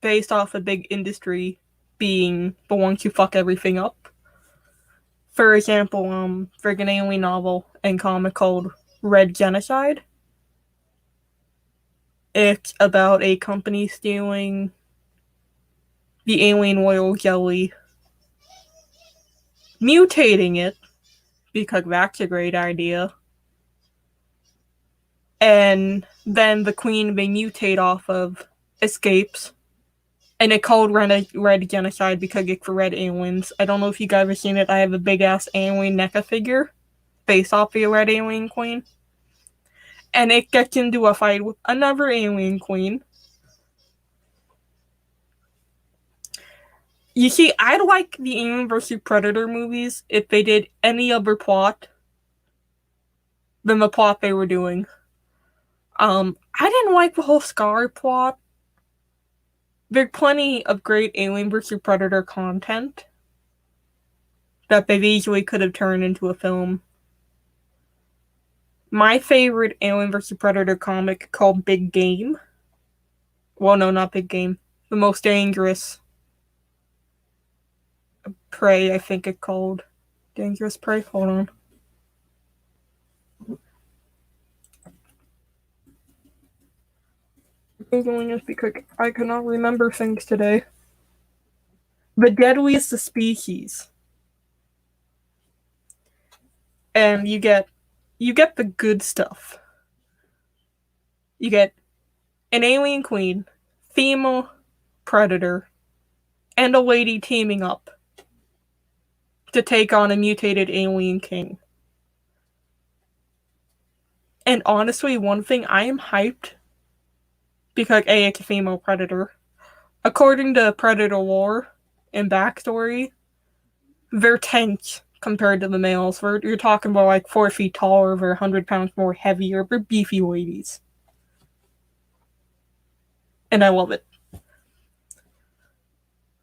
based off a big industry being the ones who fuck everything up. For example, friggin' alien novel and comic called Red Genocide. It's about a company stealing the alien royal jelly, mutating it, because that's a great idea, and then the queen they mutate off of escapes, and it's called Red Genocide because it's for red aliens. I don't know if you guys have seen it. I have a big-ass alien NECA figure based off the red alien queen, and it gets into a fight with another alien queen. You see, I'd like the Alien vs. Predator movies if they did any other plot than the plot they were doing. I didn't like the whole Scar plot. There's plenty of great Alien vs. Predator content that they easily could have turned into a film. My favorite Alien vs. Predator comic called Big Game. Well, no, not Big Game. The Most Dangerous Prey, I think it's called. Dangerous Prey? Hold on. Googling this because I cannot remember things today. The deadliest of species. And you get the good stuff. You get an alien queen, female predator, and a lady teaming up to take on a mutated alien king. And honestly, one thing I am hyped because A, it's a female predator. According to Predator lore and backstory, they're tanks compared to the males. You're talking about like 4 feet taller, they're 100 pounds more heavier, they're beefy ladies. And I love it.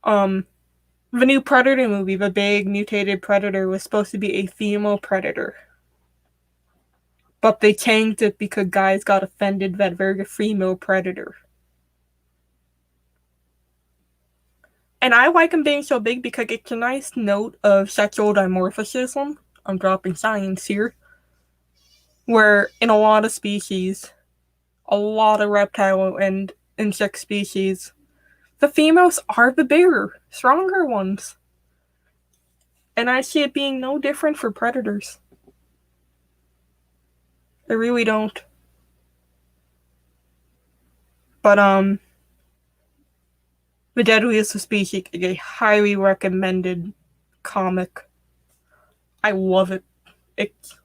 The new Predator movie, the big mutated predator, was supposed to be a female predator. But they changed it because guys got offended that they're a female predator. And I like them being so big because it's a nice note of sexual dimorphism. I'm dropping science here. Where in a lot of species, a lot of reptile and insect species, the females are the bigger, stronger ones. And I see it being no different for predators. I really don't. But, The Deadliest of Species is a highly recommended comic. I love it. It's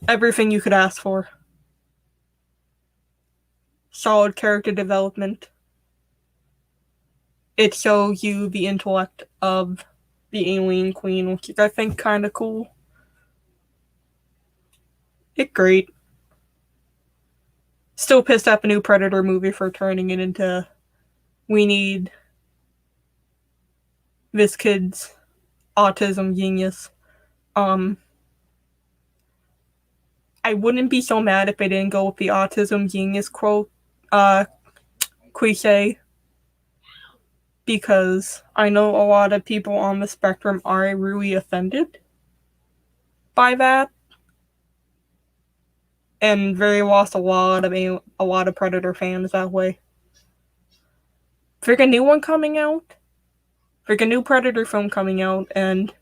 everything you could ask for. Solid character development. It shows you the intellect of the alien queen, which is, I think, kind of cool. It's great. Still pissed at the new Predator movie for turning it into we need this kid's autism genius. I wouldn't be so mad if they didn't go with the autism genius cliche, because I know a lot of people on the spectrum are really offended by that, and they lost a lot of Predator fans that way. There's a new one coming out. There's a new Predator film coming out, and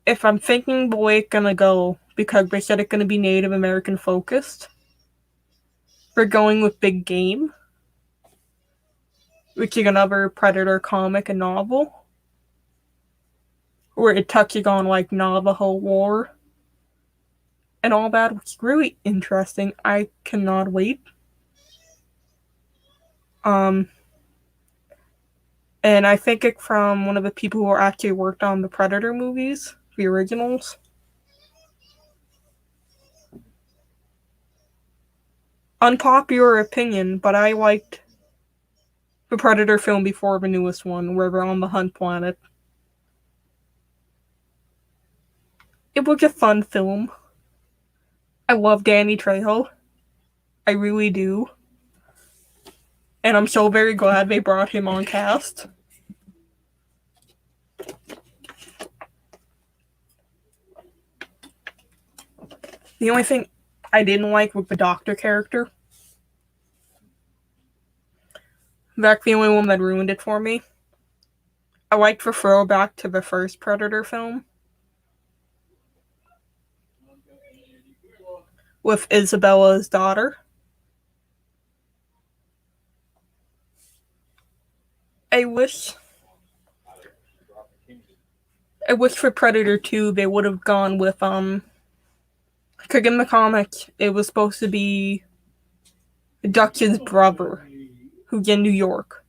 if I'm thinking the way it's gonna go, because they said it's gonna be Native American focused, we're going with Big Game, which is another Predator comic and novel, where it touches on like Navajo War and all that, which is really interesting. I cannot wait. And I think it's from one of the people who actually worked on the Predator movies, the originals. Unpopular opinion, but I liked the Predator film before the newest one, where they're on the Hunt Planet. It was a fun film. I love Danny Trejo. I really do. And I'm so very glad they brought him on cast. The only thing I didn't like was the Doctor character. That's the only one that ruined it for me. I liked the throwback to the first Predator film with Isabella's daughter. I wish for Predator 2 they would have gone with because in the comics it was supposed to be Dutch's brother who's in New York.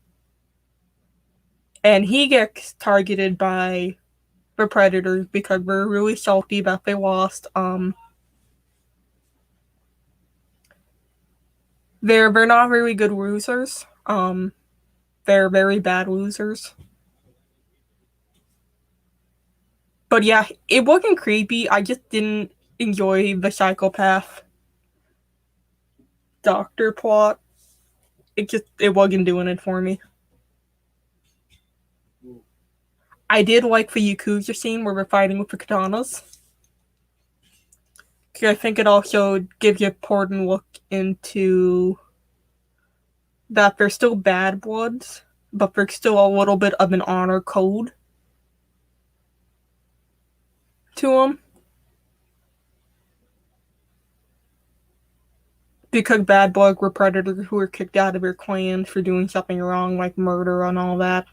And he gets targeted by the Predators because they're really salty that they lost. They're not very good losers. They're very bad losers. But yeah, it wasn't creepy. I just didn't enjoy the psychopath doctor plot. It wasn't doing it for me. I did like the Yakuza scene where we're fighting with the katanas. I think it also gives you a important look into that they're still bad bloods, but there's still a little bit of an honor code to them. Because bad bloods were predators who were kicked out of their clans for doing something wrong, like murder and all that.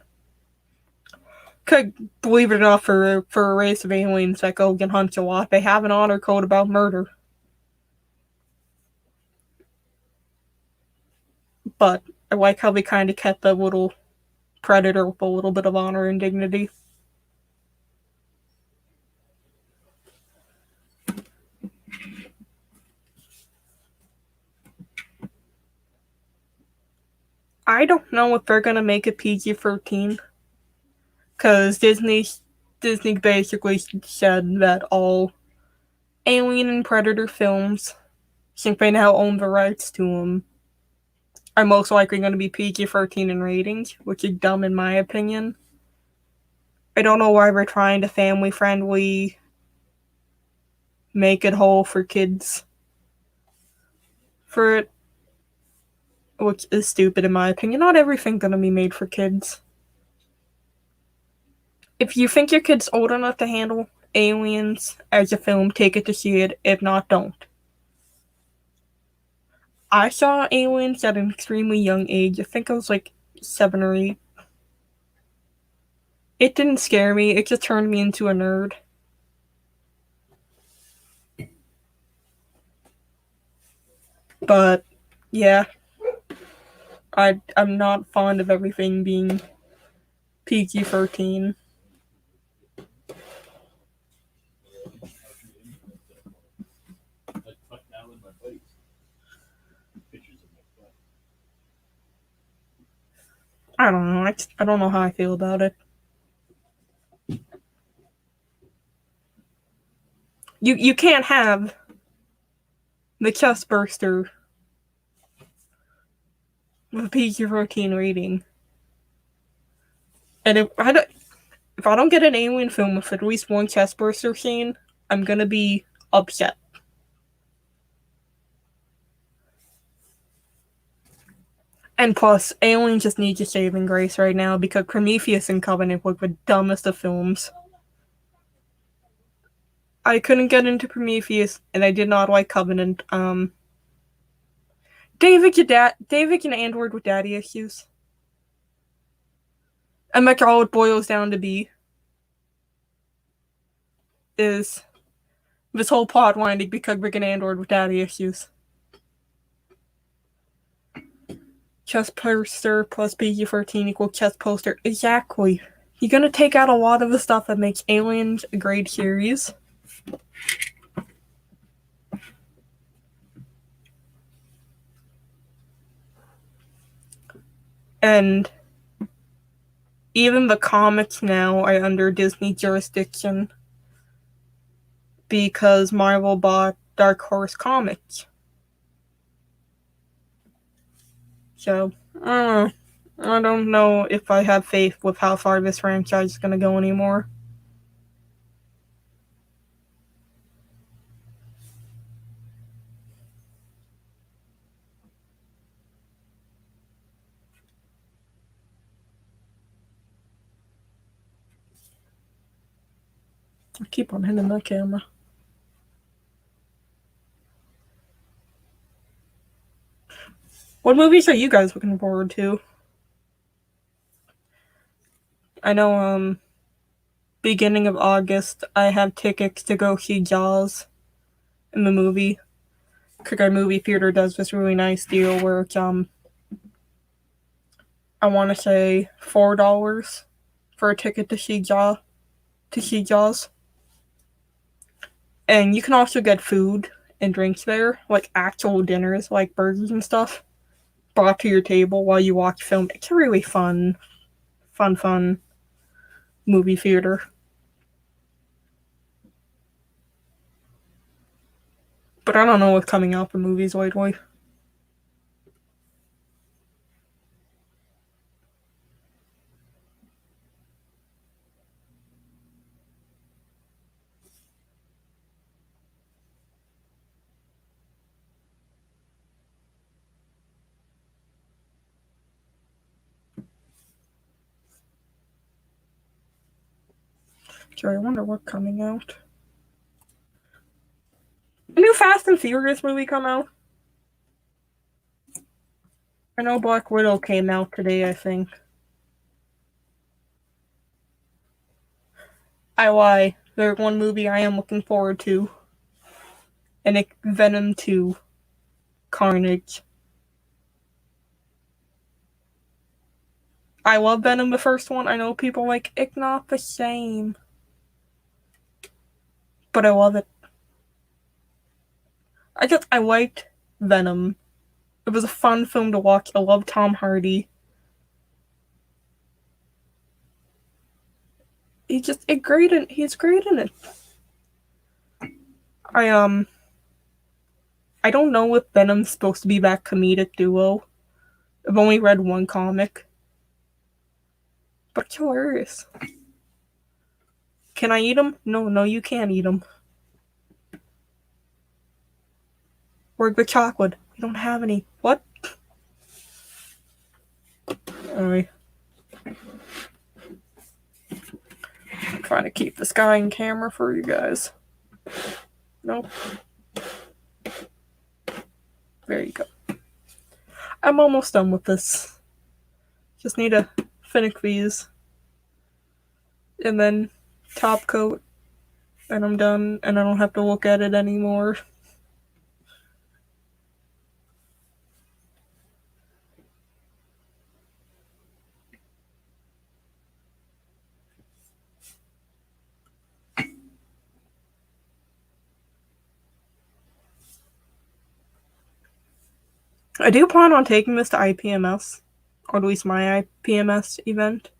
Could believe it or not, for a race of aliens that go and hunt a lot, they have an honor code about murder. But I like how they kind of kept the little predator with a little bit of honor and dignity. I don't know if they're gonna make it PG-13, because Disney basically said that all Alien and Predator films, since they now own the rights to them, are most likely going to be PG-13 in ratings, which is dumb in my opinion. I don't know why we're trying to family-friendly make it whole for kids for it, which is stupid in my opinion. Not everything's going to be made for kids. If you think your kid's old enough to handle Aliens as a film, take it to see it. If not, don't. I saw Aliens at an extremely young age. I think I was like 7 or 8. It didn't scare me, it just turned me into a nerd. But, yeah. I'm not fond of everything being PG-13. I don't know. I don't know how I feel about it. You can't have the chest burster with a PG-13 rating. And if I don't get an Alien film with at least one chest burster scene, I'm gonna be upset. And plus, Alien just needs a saving grace right now because Prometheus and Covenant were the dumbest of films. I couldn't get into Prometheus, and I did not like Covenant. David and Android with daddy issues. And that's all it boils down to be. Is this whole plot winding because Rick and Android with daddy issues. Chest poster plus PG-13 equals chest poster. Exactly. You're gonna take out a lot of the stuff that makes Aliens a great series. And even the comics now are under Disney jurisdiction because Marvel bought Dark Horse Comics. So, I don't know if I have faith with how far this franchise is going to go anymore. I keep on hitting that camera. What movies are you guys looking forward to? I know, beginning of August, I have tickets to go see Jaws in the movie. Because our movie theater does this really nice deal where it's, I want to say $4 for a ticket to see Jaws. And you can also get food and drinks there, like actual dinners, like burgers and stuff, brought to your table while you watch film. It's a really fun movie theater. But I don't know what's coming out for movies lately. So I wonder what's coming out. A new Fast and Furious movie come out? I know Black Widow came out today, I think. I lie. There's one movie I am looking forward to. And it's Venom 2. Carnage. I love Venom, the first one. I know people like, it's not the same. But I love it. I liked Venom. It was a fun film to watch. I love Tom Hardy. He's great in it. I don't know if Venom's supposed to be that comedic duo. I've only read one comic. But it's hilarious. Can I eat him? No, you can't eat him. Where's the chocolate? You don't have any. What? Alright. I'm trying to keep this guy in camera for you guys. Nope. There you go. I'm almost done with this. Just need to finish these. And then top coat. And I'm done. And I don't have to look at it anymore. I do plan on taking this to IPMS. Or at least my IPMS event.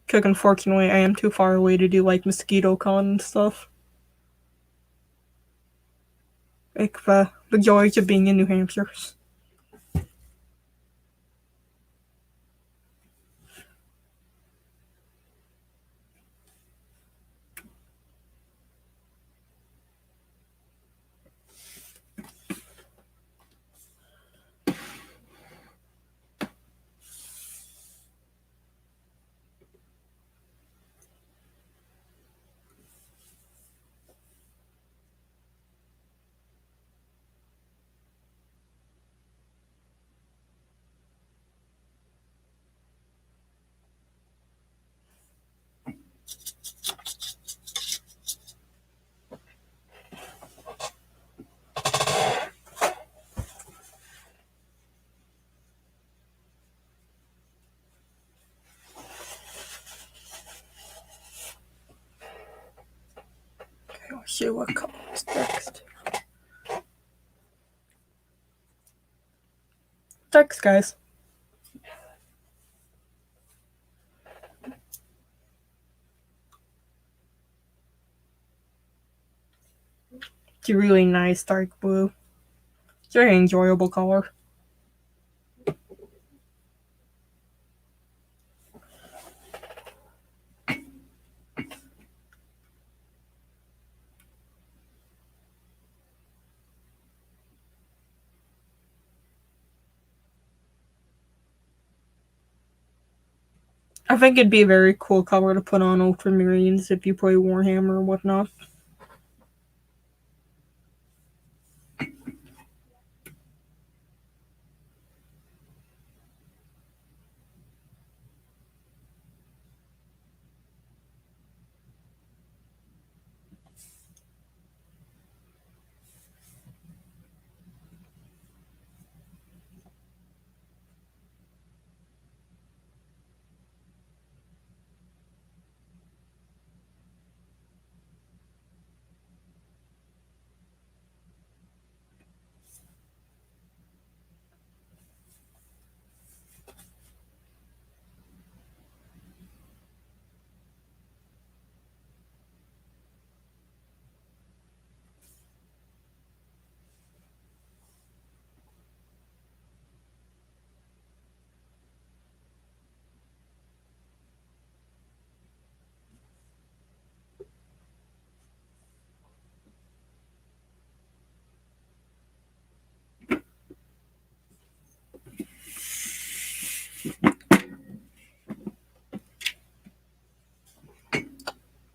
Because unfortunately I am too far away to do like mosquito con and stuff. Like the joys of being in New Hampshire. Let's see what comes next. Thanks, guys. It's a really nice dark blue. It's a very enjoyable color. I think it'd be a very cool color to put on Ultramarines if you play Warhammer or whatnot.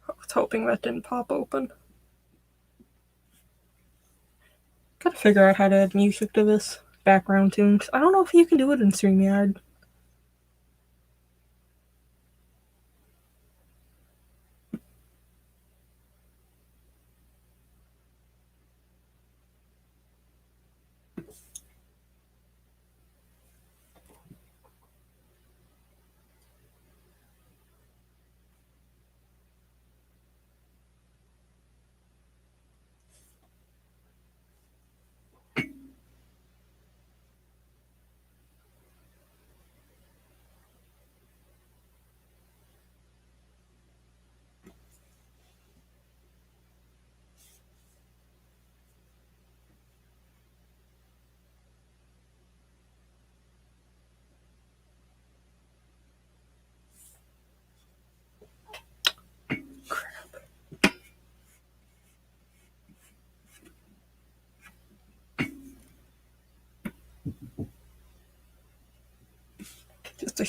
I was hoping that didn't pop open. Gotta figure out how to add music to this background tunes. I don't know if you can do it in StreamYard.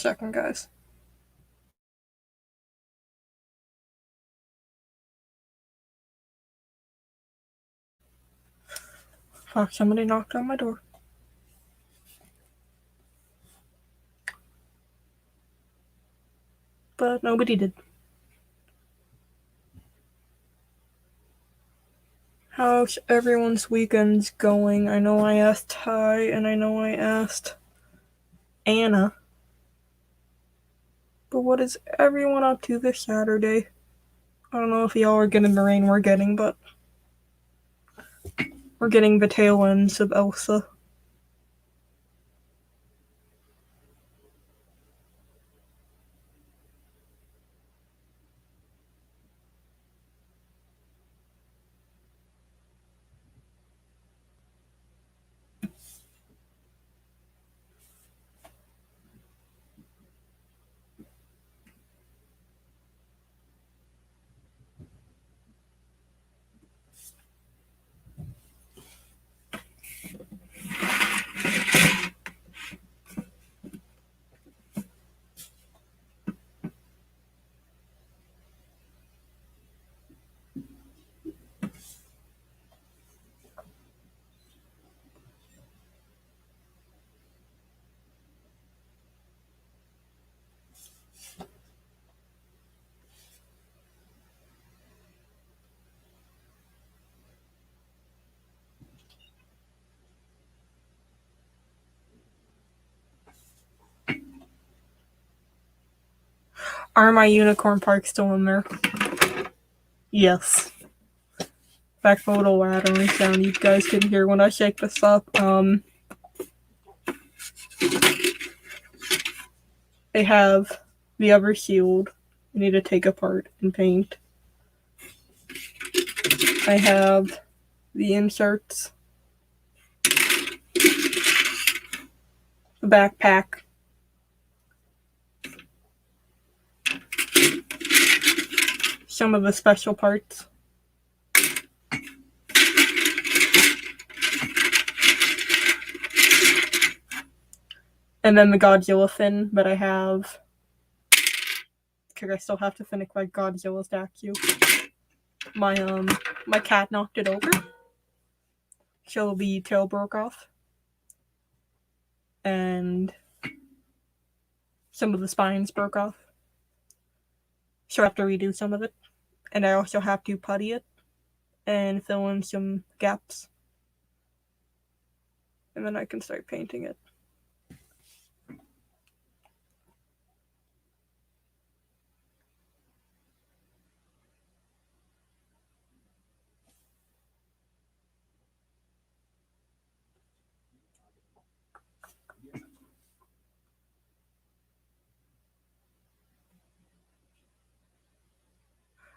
second, guys. Fuck, somebody knocked on my door. But nobody did. How's everyone's weekends going? I know I asked Ty, and I know I asked Anna. But what is everyone up to this Saturday? I don't know if y'all are getting the rain we're getting, but we're getting the tail ends of Elsa. Are my unicorn parks still in there? Yes. Back for a little rattling sound you guys can hear when I shake this up. I have the other shield I need to take apart and paint. I have the inserts, the backpack, some of the special parts, and then the Godzilla fin that I have, because I still have to finish my Godzilla statue. My cat knocked it over, so the tail broke off, and some of the spines broke off, so I have to redo some of it, and I also have to putty it and fill in some gaps, and then I can start painting it.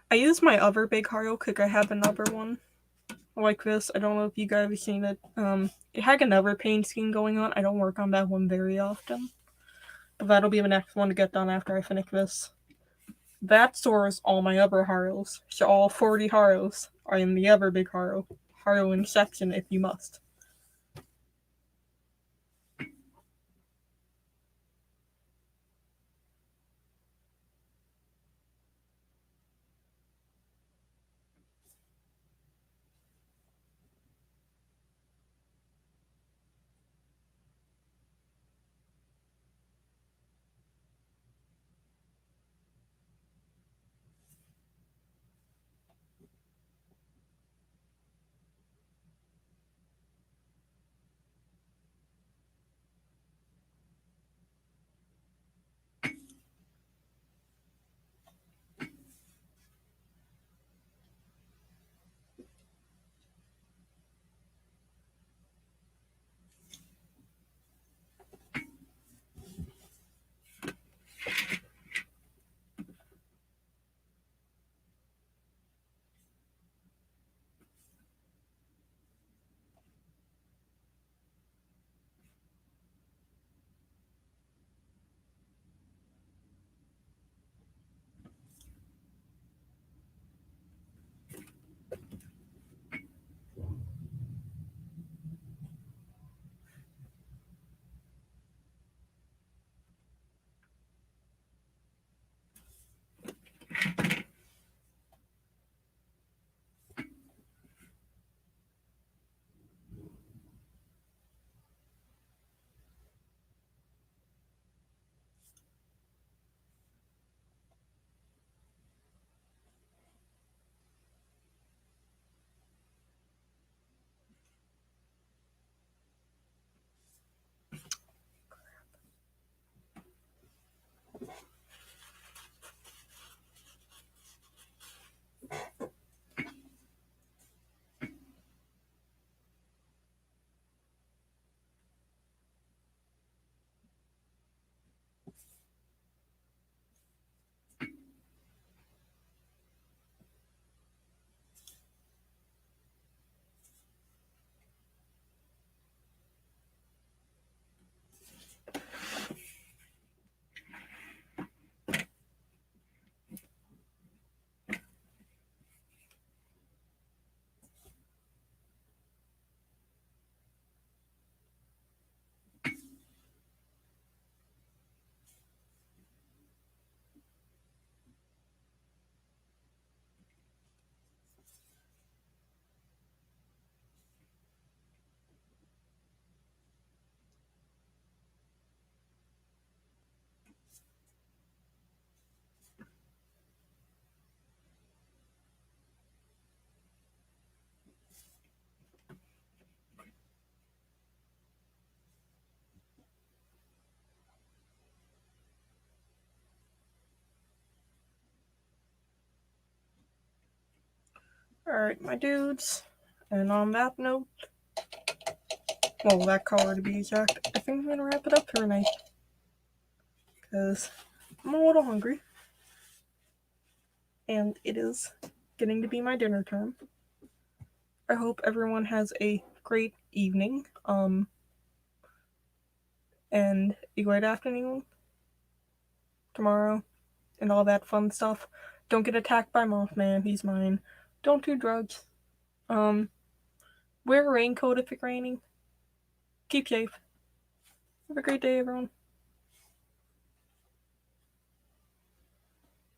I use my other big Haro because I have another one like this. I don't know if you guys have seen it. It had another paint scheme going on. I don't work on that one very often, but that'll be the next one to get done after I finish this. That stores all my other Haros, so all 40 Haros are in the other big Haro. Haro in section if you must. Alright, my dudes. And on that note, well, that color to be exact, I think I'm gonna wrap it up for tonight. Because I'm a little hungry. And it is getting to be my dinner time. I hope everyone has a great evening. And a great afternoon tomorrow and all that fun stuff. Don't get attacked by Mothman, he's mine. Don't do drugs. Wear a raincoat if it's raining. Keep safe. Have a great day, everyone.